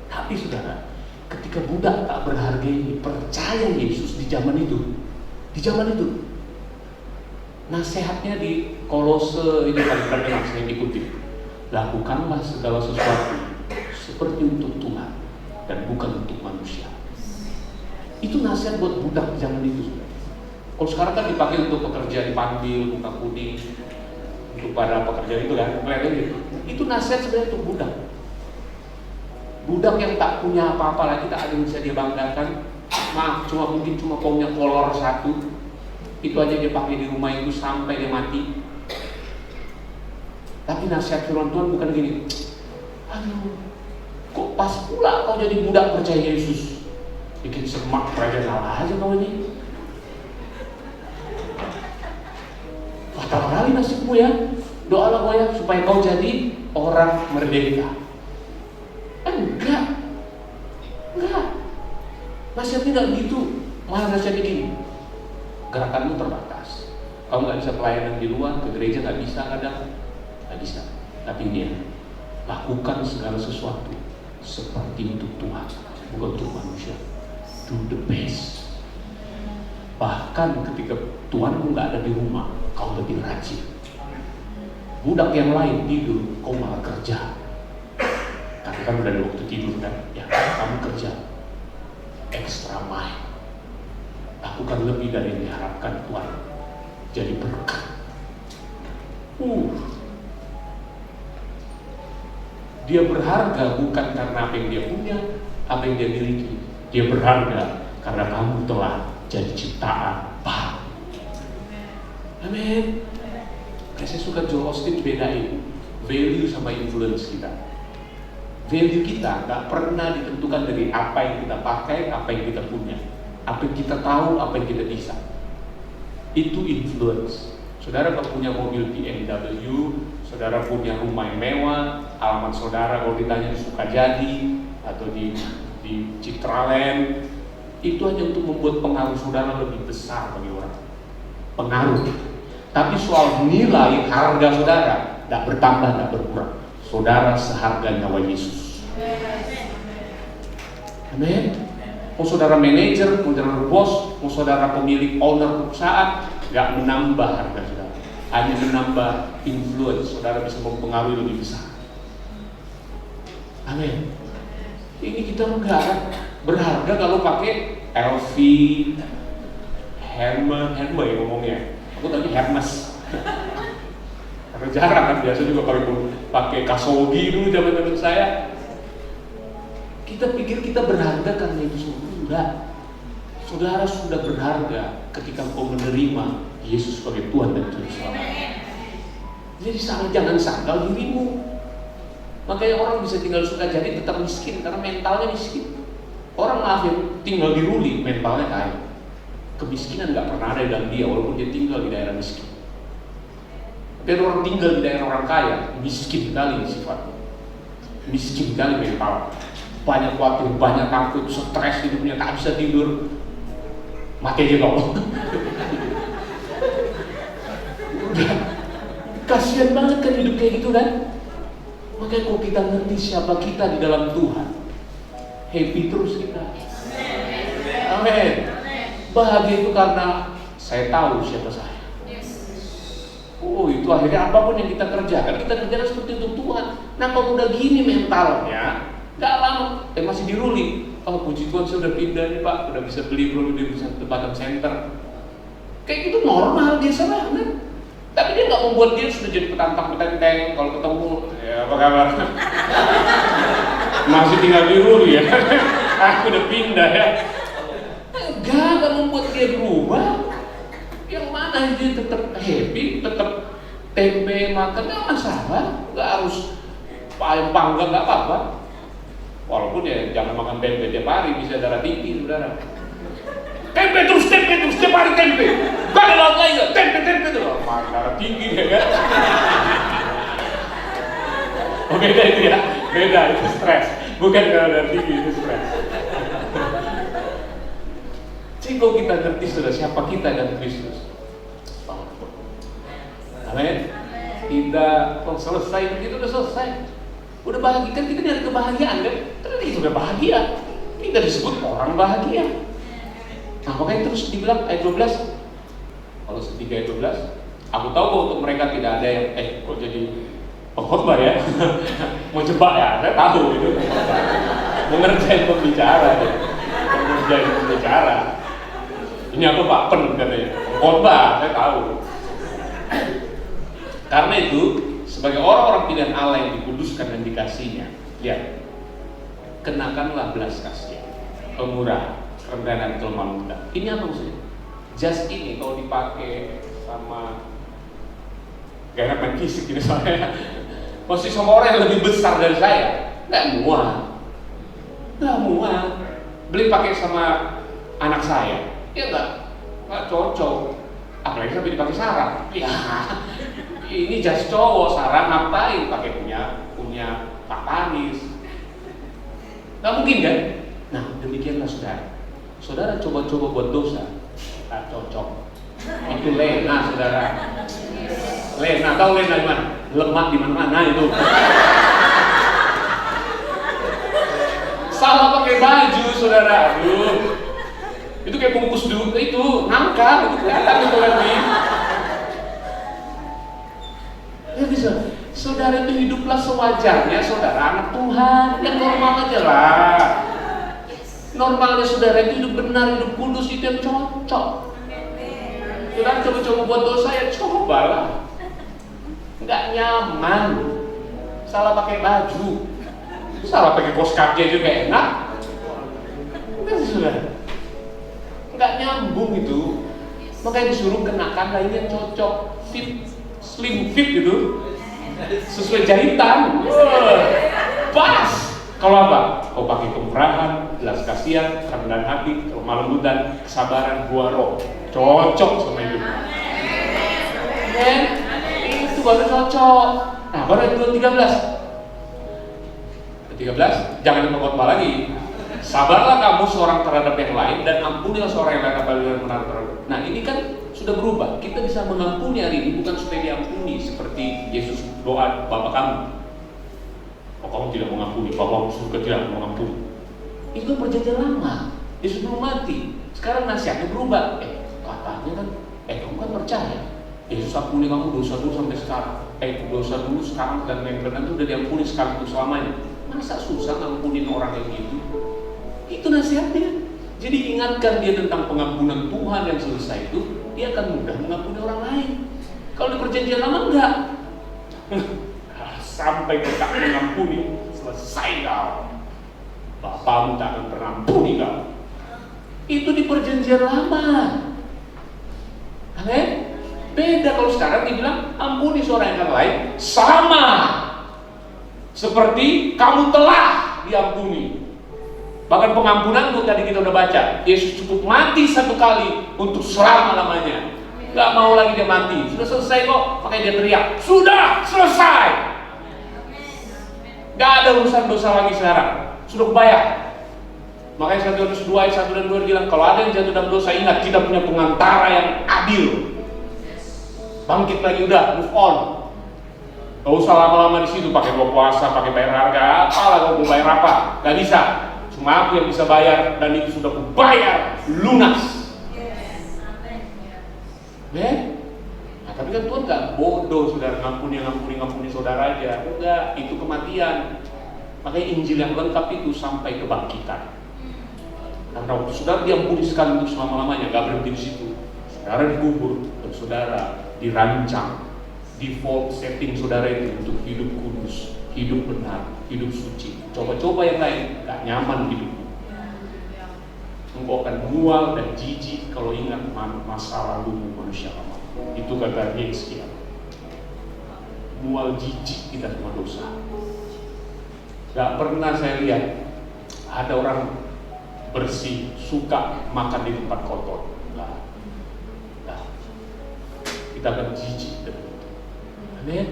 Speaker 2: Tapi saudara, ketika budak tak berharga ini percaya Yesus di zaman itu, nasihatnya di Kolose ini paling terkenal saya dikutip. Lakukanlah segala sesuatu seperti untuk Tuhan dan bukan untuk manusia. Itu nasihat buat budak di zaman itu. Kalau sekarang kan dipakai untuk pekerja di Panbil, Muka Kuning, untuk para pekerja itu kan, kelihatan gitu. Itu nasihat sebenarnya untuk budak. Budak yang tak punya apa-apa lagi, tak ada yang bisa dia banggakan. Maaf, mungkin cuma punya kolor 1. Itu aja dia pakai di rumah itu sampai dia mati. Tapi nasihat firman Tuhan bukan gini. Aduh, kok pas pula kau jadi budak percaya Yesus, bikin semak kerajaan Allah aja kau ini. Fatal kali nasibmu ya. Doalah kau ya supaya kau jadi orang merdeka. Enggak. Nasihatnya enggak gitu. Malah nasihatnya gini. Gerakanmu terbatas. Kau nggak bisa pelayanan di luar, ke gereja nggak bisa kadang. Nggak bisa. Tapi dia lakukan segala sesuatu seperti untuk Tuhan, bukan untuk manusia. Do the best. Bahkan ketika Tuhanmu nggak ada di rumah, kau lebih rajin. Budak yang lain tidur, kau malah kerja. Tapi kan udah ada waktu tidur kan? Ya, kamu kerja extra mile. lakukan lebih dari yang diharapkan Tuhan. Jadi berkat. Dia berharga bukan karena apa yang dia punya, apa yang dia miliki. Dia berharga karena kamu telah jadi ciptaan baru. Amin. Saya suka Joel Osteen bedain value sama influence kita. Value kita gak pernah ditentukan dari apa yang kita pakai, apa yang kita punya, apa yang kita tahu, apa yang kita bisa. Itu influence. Saudara kalau punya mobil BMW, saudara punya rumah yang mewah, alamat saudara kalau ditanya di Sukajadi atau di Citraland, itu hanya untuk membuat pengaruh saudara lebih besar bagi orang. Pengaruh. Tapi soal nilai harga saudara tidak bertambah, tidak berkurang. Saudara seharga nyawa Yesus. Amin. Mau saudara manajer, mau saudara bos, mau saudara pemilik owner perusahaan, nggak menambah harga saudara, hanya menambah influence. Saudara bisa mempengaruhi lebih besar. Amin. Ini kita enggak berharga kalau pakai LV, Hermes ya ngomongnya. Aku tadi Hermes. Karena jarang kan, biasa juga pakai Khashoggi dulu zaman saya. Kita pikir kita berharga karena itu semua. Enggak. Saudara sudah berharga ketika kau menerima Yesus sebagai Tuhan dan Juru Selamat. Jadi jangan sangkal dirimu. Makanya orang bisa tinggal Sukajadi tetap miskin karena mentalnya miskin. Orang yang tinggal di Ruli mentalnya kaya. Kemiskinan nggak pernah ada dalam dia walaupun dia tinggal di daerah miskin. Tapi orang tinggal di daerah orang kaya miskin kali sifatnya, miskin kali mental. Banyak khawatir, banyak takut, stres hidupnya, tak bisa tidur, mati aja kau. Udah, kasihan banget kan hidup kayak gitu kan. Makanya kalau kita ngerti siapa kita di dalam Tuhan, happy terus kita. Amin. Bahagia itu karena saya tahu siapa saya. Oh, itu akhirnya apapun yang kita kerjakan seperti itu Tuhan. Nah, kalau udah gini mentalnya, gak lama, masih diruli. Oh, puji Tuhan saya udah pindah nih Pak, udah bisa beli dulu di Batam Center. Kayak gitu normal, biasa banget. Tapi dia gak membuat dia sudah jadi petantang petenteng. Kalau ketemu, ya apa kabar? Masih tinggal di Ruli ya. Aku udah pindah ya. Gak membuat dia berubah. Yang mana dia tetap happy, tetap tempe makan, gak masalah. Gak harus ayam panggang, gak apa-apa. Walaupun ya jangan makan tempe tiap hari, bisa darah tinggi saudara. Tempe terus, tiap hari tempe. Gak ada laut lain, tempe terus. Makan darah tinggi ya kan. Oh beda itu ya, beda itu stres. Bukan karena darah tinggi, itu stres. Jadi kalau kita ngerti sudah siapa kita dan Kristus, amin. Kita kalau selesai begitu udah selesai, udah bahagia kan, kita nyari kebahagiaan kan, ternyata itu udah bahagia. Kita disebut orang bahagia. Nah makanya terus dibilang ayat 12, kalau 3 ayat 12, aku tahu kok untuk mereka tidak ada yang kok jadi pengkhotbah ya, mau jebak ya, saya tahu itu, mau ngerjain pembicara ya, mau ngerjain pembicara. Ini apa Pak Pen katanya, khotbah, saya tahu. Karena itu sebagai orang-orang pilihan Allah yang dikuduskan dan dikasihnya, lihat, kenakanlah belas kasihan, pemurah, kerendahan dan kelemahan kita. Ini apa maksudnya? Just ini kalau dipakai sama gak enak main fisik gitu soalnya, masih sama orang yang lebih besar dari saya, nggak muat. Beli pakai sama anak saya. Ya nggak cocok, apalagi sampai dipakai Sarah. Ya, ini jas cowok, Sarah ngapain pakai punya Pak Panis? Nggak mungkin kan? Nah demikianlah saudara coba-coba buat dosa, tak cocok. Itu Lena saudara. Lena, tahu Lena di mana? Lemak di mana-mana itu. Salah pakai baju saudara, aduh. Itu kayak bungkus dulu itu nangka, itu kelihatan itu lagi. Ya bisa, saudara itu hiduplah sewajarnya, saudara anak Tuhan, yang normal aja lah. Normalnya saudara itu hidup benar, hidup kudus, itu yang cocok. cocok. Saudara coba-coba buat dosa ya cobalah. Nggak nyaman. Salah pakai baju, salah pakai kaos kaki juga enak. Enggak sih saudara. Nggak nyambung itu. Makanya disuruh kenakan lain yang cocok, fit, slim fit gitu, sesuai jahitan. Pas. Kalau apa? Kau pakai kemurahan, belas kasihan, kerendahan hati, kelemah lembutan, kesabaran, buah roh. Cocok sama hidup. Itu baru cocok. Nah, baru ayat 13. 13, jangan lupa khotbah lagi. Sabarlah kamu seorang terhadap yang lain dan ampunilah seorang yang lain apabila benar terhadap. Nah, ini kan sudah berubah. Kita bisa mengampuni hari ini bukan supaya diampuni seperti Yesus doa Bapa kamu. Oh, kamu tidak mengampuni, Bapa surga tidak mengampuni. Itu perjanjian lama. Yesus belum mati. Sekarang nasihatnya berubah. Katanya kan, kamu kan percaya. Yesus ampuni kamu dosa dulu sampai sekarang. Dosa dulu sekarang dan yang benar itu udah diampuni sekali untuk selamanya. Masa susah ngampunin orang yang gitu? Itu nasihatnya. Jadi ingatkan dia tentang pengampunan Tuhan yang selesai itu, dia akan mudah mengampuni orang lain. Kalau di perjanjian lama enggak. Sampai kau tak mengampuni, selesai kau. Bapamu tak akan pernah ampuni kau. Itu di perjanjian lama. Amin. Beda kalau sekarang dibilang ampuni seorang yang lain sama seperti kamu telah diampuni. Bahkan pengampunan itu tadi kita udah baca, Yesus cukup mati satu kali untuk selama-lamanya. Gak mau lagi dia mati. Sudah selesai kok, makanya dia teriak, sudah selesai. Gak ada urusan dosa lagi sekarang, sudah bayar. Makanya 1 Yohanes 2 ayat 1 dan 2 bilang, kalau ada yang jatuh dalam dosa, ingat kita punya pengantara yang adil. Bangkit lagi, udah move on. Gak usah lama-lama di situ pakai puasa, pakai bayar harga, apalah kau mau bayar apa? Gak bisa. Cuma aku yang bisa bayar dan itu sudah kubayar lunas. Nah, tapi kan Tuhan gak bodoh, saudara, ngampuni saudara aja. Enggak, itu kematian. Makanya Injil yang lengkap itu sampai kebangkitan. Karena waktu saudara diampuni sekali untuk selama-lamanya, gak berhenti di situ. Saudara dikubur dan saudara dirancang. Default setting saudara itu untuk hidup kudus, hidup benar, hidup suci. Coba-coba yang lain, gak nyaman hidupmu. Engkau akan mual dan jijik kalau ingat masa lalumu manusia lama. Itu kata Yeskian. Mual jijik kita semua dosa. Gak pernah saya lihat ada orang bersih suka makan di tempat kotor. Nah, kita akan jijik dan amin.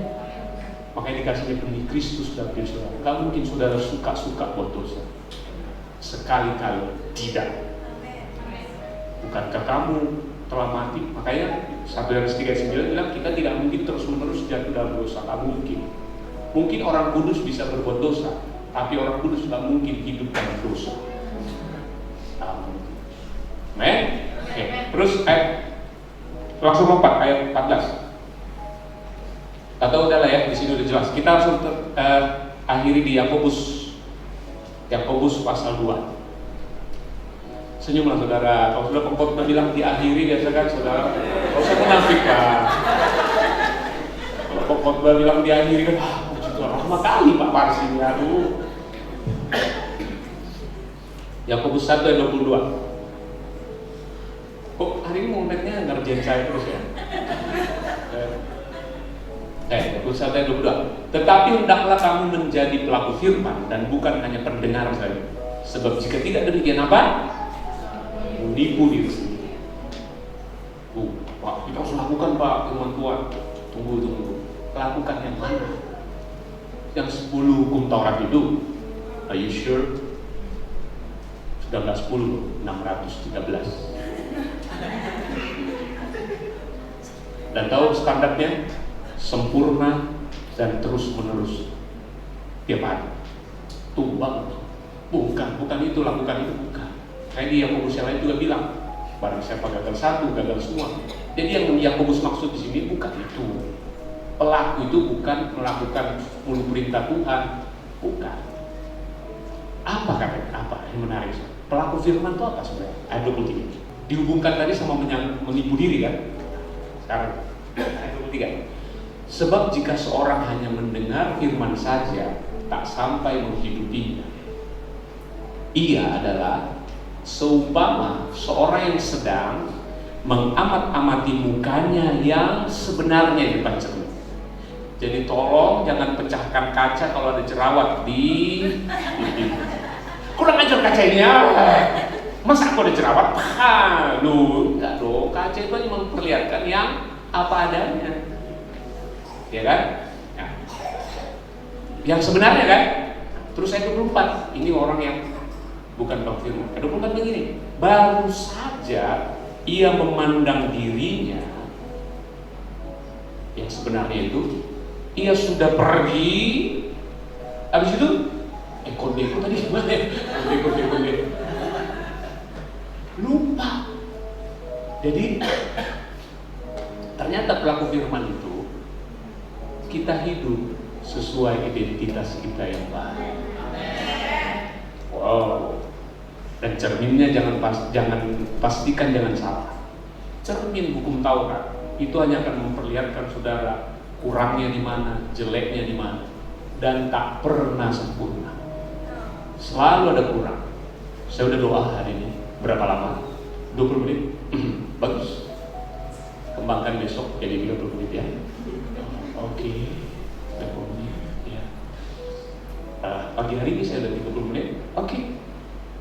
Speaker 2: Makanya dikasihnya benih Kristus dalam diri saudara. Gak mungkin saudara suka-suka buat dosa. Sekali-kali tidak. Bukankah kamu telah mati? Makanya 1 Yohanes 3:9 bilang kita tidak mungkin terus-menerus jatuh dalam dosa. Gak mungkin. Mungkin orang kudus bisa berbuat dosa, tapi orang kudus gak mungkin hidup dalam dosa. Gak mungkin. Amen? Oke. Terus langsung lompat ayat 14. Atau udahlah ya, di sini udah jelas. Kita langsung akhiri di Yakobus pasal 2. Senyumlah saudara. Kalau sudah pengkhotbah bilang diakhiri, biasa kan saudara, kalau usah munafik kan. Kalau pengkhotbah bilang diakhiri kan, puji Tuhan, lama kali Pak Parsi ini, aduh. Yakobus 1 ayat 22. Kok hari ini momennya ngerjain saya terus ya? Yakobus 1 ayat 22. Tetapi hendaklah kamu menjadi pelaku firman dan bukan hanya pendengar saja. Sebab jika tidak demikian apa? Menipu diri sendiri. Pak, kita harus lakukan Pak firman Tuhan. Tunggu. Lakukan yang mana? Yang 10 hukum Taurat itu? Are you sure? Sudah nggak 10, 613. Dan tahu standarnya? Sempurna dan terus menerus tiap hari. Tumbang. Bukan itu, lakukan itu bukan. Kayak di Yakobus yang lain juga bilang, barang siapa gagal satu, gagal semua. Jadi yang Yakobus maksud di sini bukan itu. Pelaku itu bukan melakukan 10 perintah Tuhan, bukan. Apa katanya? Apa yang menarik? Pelaku firman itu apa sebenarnya? Ayat 23. dihubungkan tadi sama menipu diri kan. Sekarang ayat 23. Sebab jika seorang hanya mendengar firman saja, tak sampai menghidupinya, ia adalah seumpama seorang yang sedang mengamat-amati mukanya yang sebenarnya di depan cermin. Jadi tolong jangan pecahkan kaca kalau ada jerawat di pipi. Kurang ajar kaca ini ya. Masa aku ada jerawat? Loh, enggak dong. Kaca itu hanya memperlihatkan yang apa adanya. Ya kan? Ya. Yang sebenarnya kan? Terus ayat 24, ini orang yang bukan Bang Firman. Ayat 24 begini, baru saja ia memandang dirinya yang sebenarnya itu, ia sudah pergi. Habis itu, konde tadi gimana ya? Konde. Lupa. Jadi ternyata pelaku firman itu kita hidup sesuai identitas kita yang baik. Wow. Dan cerminnya jangan pastikan jangan salah. Cermin hukum Taurat itu hanya akan memperlihatkan saudara kurangnya di mana, jeleknya di mana, dan tak pernah sempurna. Selalu ada kurang. Saya udah doa hari ini. Berapa lama? 20 menit? Bagus. Kembangkan besok jadi 30 menit ya. Oke. 30 menit ya. Pagi hari ini saya udah 30 menit. Oke.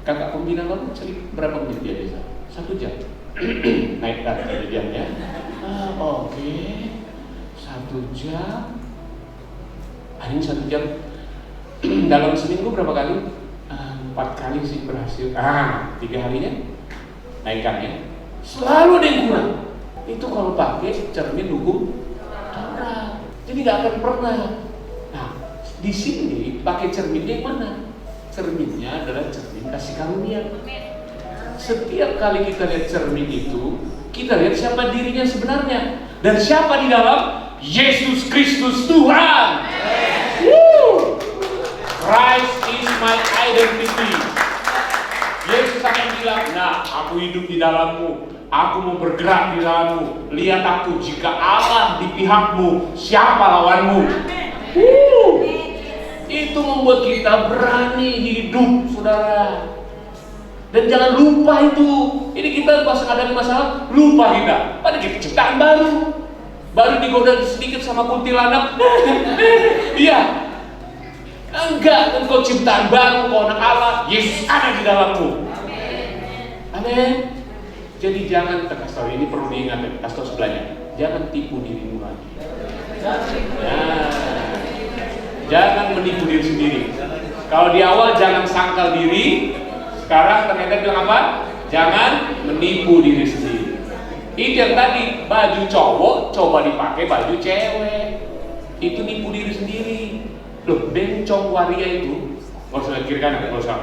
Speaker 2: Kakak pembina kamu cari berapa menit dia biasa? 1 jam. Naik dari 1 jam ya. Oke. 1 jam. Ini 1 jam. Dalam seminggu berapa kali? 4 kali sih berhasil. 3 harinya naikkan ya. Selalu ada yang kurang. Itu kalau pakai cermin hukum Taurat. Jadi nggak akan pernah. Nah, di sini pakai cerminnya yang mana? Cerminnya adalah cermin kasih karunia. Setiap kali kita lihat cermin itu, kita lihat siapa dirinya sebenarnya dan siapa di dalam. Yesus Kristus Tuhan. Christ is my identity. Yesus akan bilang, nah aku hidup di dalammu, aku mau bergerak di dalammu. Lihat aku, jika Allah di pihakmu, siapa lawanmu? Itu membuat kita berani hidup, saudara. Dan jangan lupa itu. Ini kita pas menghadapi masalah, lupa kita. Padahal kita ciptaan baru digoda sedikit sama kuntilanak. Iya. Enggak, engkau ciptaan baru, kau anak Allah, Yesus ada di dalammu. Amin. Jadi jangan, kasih ini perlu diingat, kasih sebelahnya, jangan tipu dirimu lagi. Jangan menipu diri sendiri. Kalau di awal jangan sangkal diri, sekarang ternyata bilang apa? Jangan menipu diri sendiri. Itu yang tadi, baju cowok coba dipakai baju cewek, itu nipu diri sendiri. Loh, bencong waria itu, nggak usah kiri kanan, nggak usah.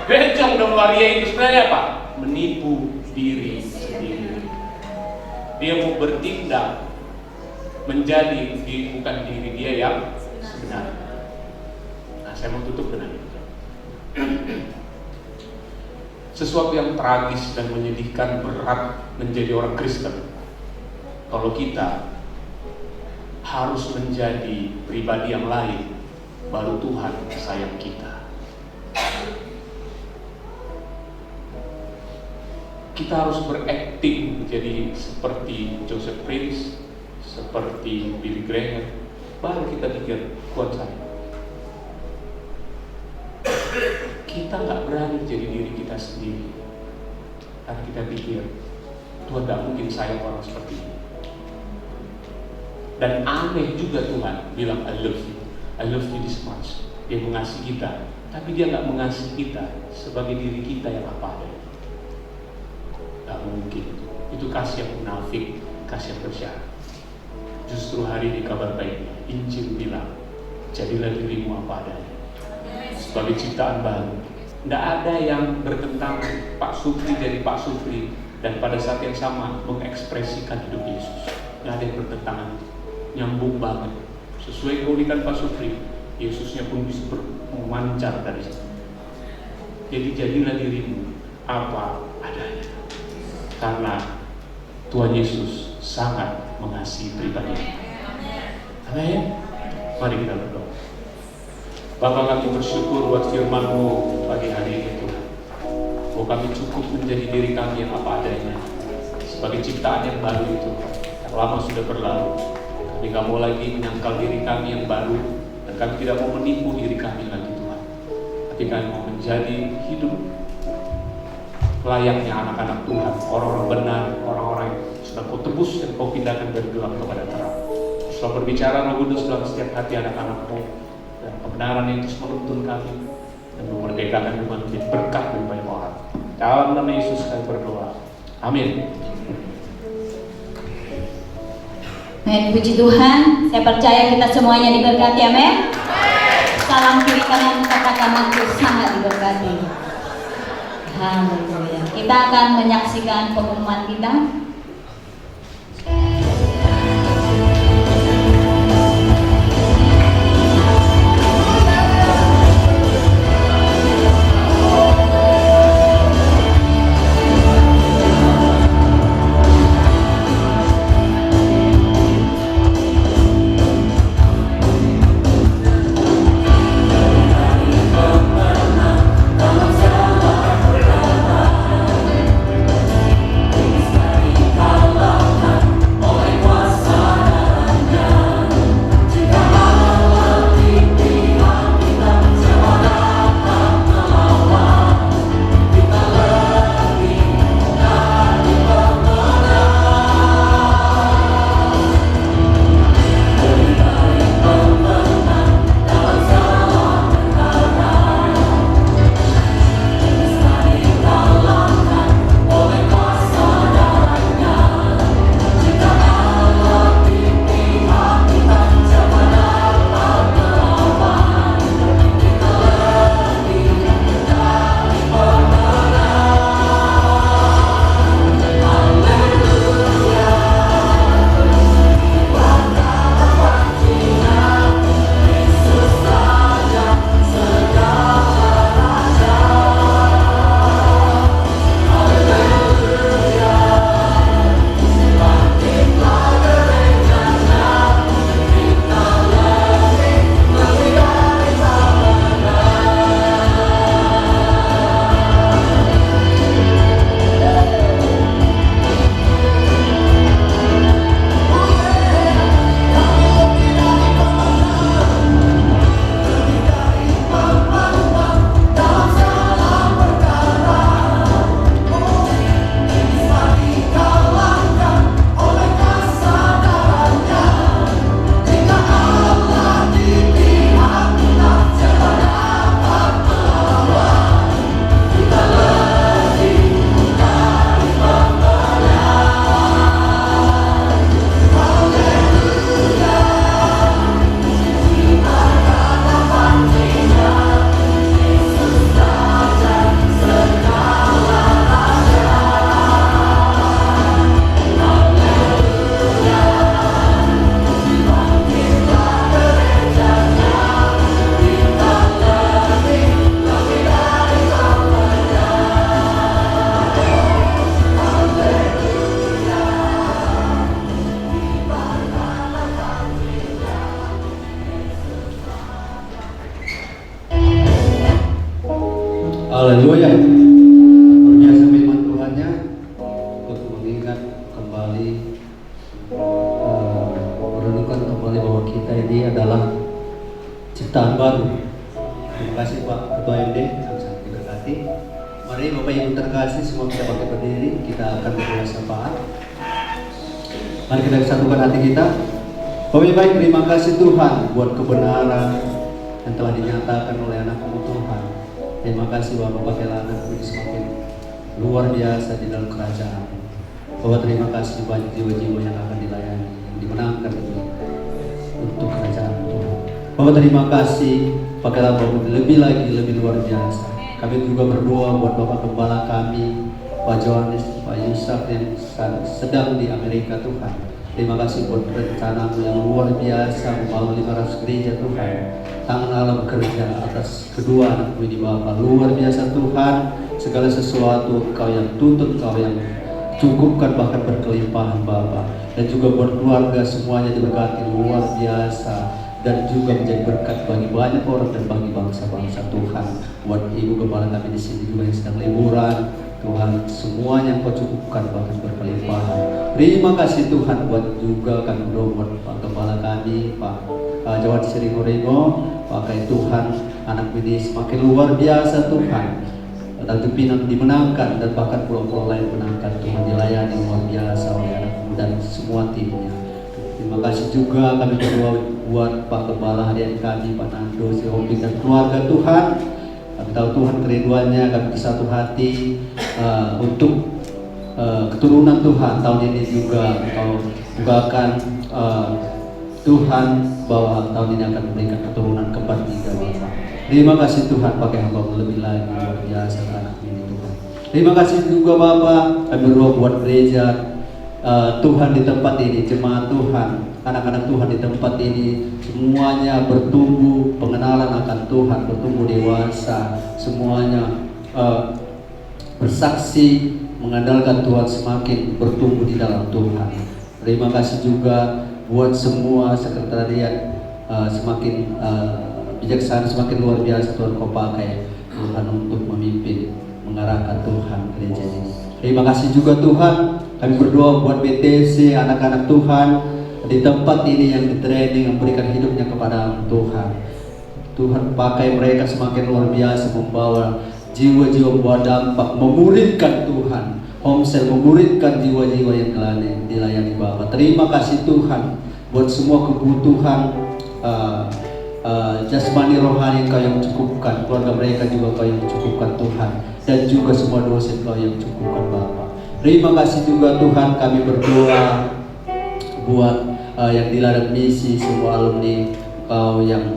Speaker 2: Bencong dan waria itu sebenarnya apa? Menipu diri sendiri. Dia mau bertindak menjadi bukan diri dia yang sebenarnya. Nah, saya mau tutup dengan itu. Sesuatu yang tragis dan menyedihkan berat menjadi orang Kristen. Kalau kita harus menjadi pribadi yang lain, baru Tuhan sayang kita. Kita harus berakting menjadi seperti Joseph Prince, seperti Billy Graham, baru kita pikir Tuhan sayang. Kita nggak berani jadi diri kita sendiri, karena kita pikir Tuhan nggak mungkin sayang orang seperti ini. Dan aneh juga Tuhan bilang I love you this much. Dia mengasihi kita, tapi dia nggak mengasihi kita sebagai diri kita yang apa adanya. Gak mungkin. Itu kasih yang munafik, kasih yang bersyarat. Justru hari ini kabar baik, Injil bilang, jadilah dirimu apa adanya, sebagai ciptaan baru. Tidak ada yang bertentangan Pak Supri jadi Pak Supri dan pada saat yang sama mengekspresikan hidup Yesus. Tidak ada yang bertentangan. Nyambung banget. Sesuai keunikan Pak Supri, Yesusnya pun bisa memancar dari situ. Jadi jadilah dirimu apa adanya. Karena Tuhan Yesus sangat mengasihi pribadi. Amin. Mari kita berdoa. Bapa, kami bersyukur buat firman-Mu pagi hari ini Tuhan. Bahwa kami cukup menjadi diri kami yang apa adanya, sebagai ciptaan yang baru itu, yang lama sudah berlalu. Kami gak mau lagi menyangkal diri kami yang baru, dan kami tidak mau menipu diri kami lagi Tuhan. Tapi kami mau menjadi hidup layaknya anak-anak Tuhan, orang-orang benar, orang-orang yang sudah Kau tebus dan Kau pindahkan dari gelap kepada terang. Setelah berbicara Roh Kudus dalam setiap hati anak-anak-Mu, dan kebenaran yang terus menuntun kami dan memerdekakan kami menjadi berkat bagi banyak orang. Dalam nama Yesus kami berdoa. Amin.
Speaker 1: Amin. Puji Tuhan. Saya percaya kita semuanya diberkati. Amin. Salam kiri kanan, katakan aku sangat diberkati. Haleluya. Kita akan menyaksikan pengumuman kita.
Speaker 3: Haleluya. Berbiasa firman Tuhannya untuk mengingat kembali, merenungkan kembali bahwa kita ini adalah ciptaan baru. Terima kasih Pak Ketua MD yang sangat diberkati. Mari Bapak Ibu terkasih, semua kita pakai berdiri, kita akan berdoa syafaat. Mari kita satukan hati kita. Bapak Ibu baik, terima kasih Tuhan buat kebenaran yang telah dinyatakan oleh anak-Mu Tuhan. Terima kasih Bapak pakai anak ini semakin luar biasa di dalam kerajaan. Bapak terima kasih banyak jiwa-jiwa yang akan dilayani, yang dimenangkan untuk kerajaan Tuhan. Bapak terima kasih pakailah Bapak lebih lagi, lebih luar biasa. Kami juga berdoa buat Bapak Gembala kami, Pak Johannes, Pak Yusuf yang sedang di Amerika Tuhan. Terima kasih buat rencanamu yang luar biasa membangun 500 gereja Tuhan. Tangan Allah bekerja atas kedua anakmu ini Bapa. Luar biasa Tuhan, segala sesuatu Engkau yang tuntut, Engkau yang cukupkan bahkan berkelimpahan Bapa. Dan juga buat keluarga semuanya diberkati luar biasa, dan juga menjadi berkat bagi banyak orang dan bagi bangsa-bangsa Tuhan. Buat Ibu Gembala kami di sini juga yang sedang liburan, Tuhan, semuanya Engkau cukupkan bahkan berkelimpahan. Terima kasih Tuhan buat juga kami buat Pak Gembala kami, Pak Jawad Seringorengo. Pakai Tuhan, anak ini semakin luar biasa Tuhan. Datu Pinang dimenangkan dan bahkan pulau-pulau lain menangkan Tuhan, dilayani luar biasa oleh anakmu dan semua timnya. Terima kasih juga kami berdoa buat Pak Gembala harian kami, Pak Nando, si Hobi dan keluarga Tuhan. Kami tahu Tuhan kerinduannya, kami bersatu hati untuk keturunan Tuhan. Tahun ini juga Engkau bukakan Tuhan bahwa tahun ini akan memberikan keturunan kembar 3 Bapak. Terima kasih Tuhan, pakai hamba lebih lagi luar biasa anak ini Tuhan. Terima kasih juga Bapak, kami berdoa buat gereja Tuhan di tempat ini, jemaat Tuhan, anak-anak Tuhan di tempat ini semuanya bertumbuh pengenalan akan Tuhan, bertumbuh dewasa, semuanya bersaksi mengandalkan Tuhan, semakin bertumbuh di dalam Tuhan. Terima kasih juga buat semua sekretariat semakin bijaksana, semakin luar biasa Tuhan Kau pakai Tuhan untuk memimpin, mengarahkan Tuhan gereja ini. Terima kasih juga Tuhan, kami berdoa buat BTC, anak-anak Tuhan di tempat ini yang di-training, memberikan hidupnya kepada Tuhan. Tuhan pakai mereka semakin luar biasa, membawa jiwa-jiwa buat dampak, memuridkan Tuhan, homesel, memuridkan jiwa-jiwa yang dilayani Bapa. Terima kasih Tuhan buat semua kebutuhan jasmani rohani Engkau yang cukupkan, keluarga mereka juga Engkau yang cukupkan Tuhan, dan juga semua dosa Engkau yang cukupkan Bapa. Terima kasih juga Tuhan, kami berdoa buat yang di ladang misi, semua alumni Engkau yang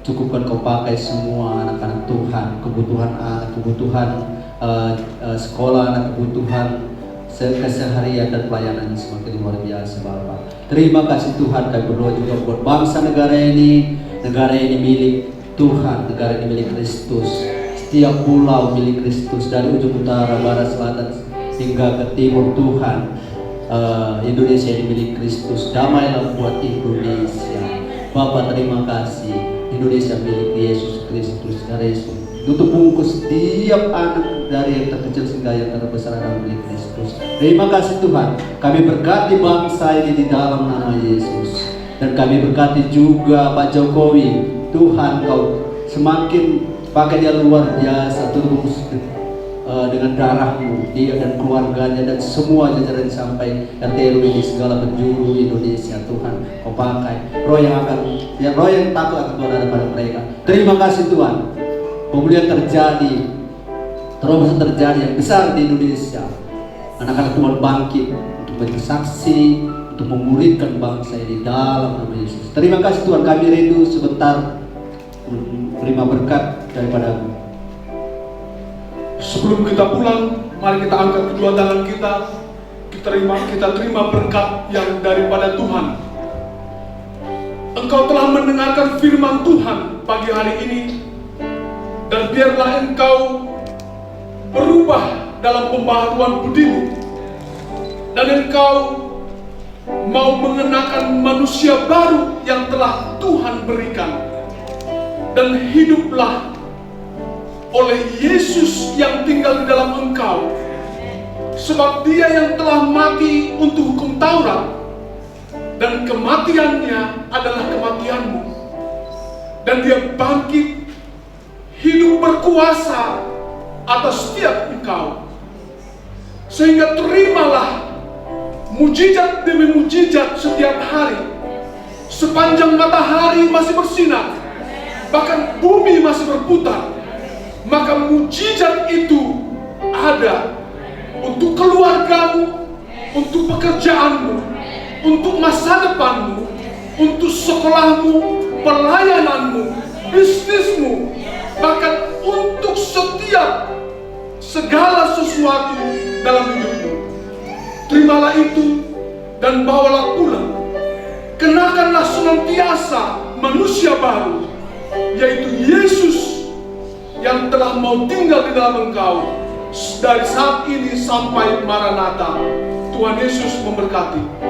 Speaker 3: cukupkan Kau pakai semua anak-anak Tuhan, kebutuhan anak, kebutuhan sekolah anak, kebutuhan keseharian dan pelayanan semakin luar biasa Bapak. Terima kasih Tuhan, kami berdoa juga buat bangsa negara ini. Negara ini milik Tuhan, negara ini milik Kristus. Setiap pulau milik Kristus, dari ujung utara, barat, selatan hingga ke timur Tuhan. Indonesia ini milik Kristus. Damailah buat Indonesia. Bapak terima kasih. Indonesia milik Yesus Kristus. Dari Yesus tutup bungkus setiap anak dari yang terkecil hingga yang terbesar adalah milik Kristus. Terima kasih Tuhan. Kami berkati bangsa ini di dalam nama Yesus. Dan kami berkati juga Pak Jokowi. Tuhan Kau semakin pakai dia luar biasa, tutup dengan darah-Mu, dia dan keluarganya dan semua jajaran sampai RT di segala penjuru Indonesia. Tuhan Kau pakai roh yang takut akan Tuhan ada pada mereka. Terima kasih Tuhan. Pemulihan terjadi, terobosan terjadi yang besar di Indonesia. Anak-anak Tuhan bangkit untuk bersaksi, untuk memulihkan bangsa ini dalam nama Yesus. Terima kasih Tuhan, kami rindu sebentar menerima berkat daripada-Mu.
Speaker 4: Sebelum kita pulang, mari kita angkat kedua tangan kita. Kita terima berkat yang daripada Tuhan. Engkau telah mendengarkan firman Tuhan pagi hari ini, dan biarlah Engkau berubah dalam pembaharuan budimu, dan Engkau mau mengenakan manusia baru yang telah Tuhan berikan, dan hiduplah oleh Yesus yang tinggal di dalam engkau, sebab Dia yang telah mati untuk hukum Taurat, dan kematiannya adalah kematianmu, dan Dia bangkit hidup berkuasa atas setiap engkau, sehingga terimalah mujizat demi mujizat setiap hari. Sepanjang matahari masih bersinar, bahkan bumi masih berputar, maka mujizat itu ada untuk keluargamu, untuk pekerjaanmu, untuk masa depanmu, untuk sekolahmu, pelayananmu, bisnismu, bahkan untuk setiap segala sesuatu dalam hidupmu. Terimalah itu dan bawalah pulang. Kenakanlah senantiasa manusia baru, yaitu Yesus yang telah mau tinggal di dalam engkau dari saat ini sampai Maranatha. Tuhan Yesus memberkati.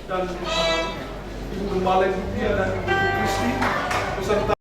Speaker 4: Dan Ibu Gembala Dia dan Ibu Kristi beserta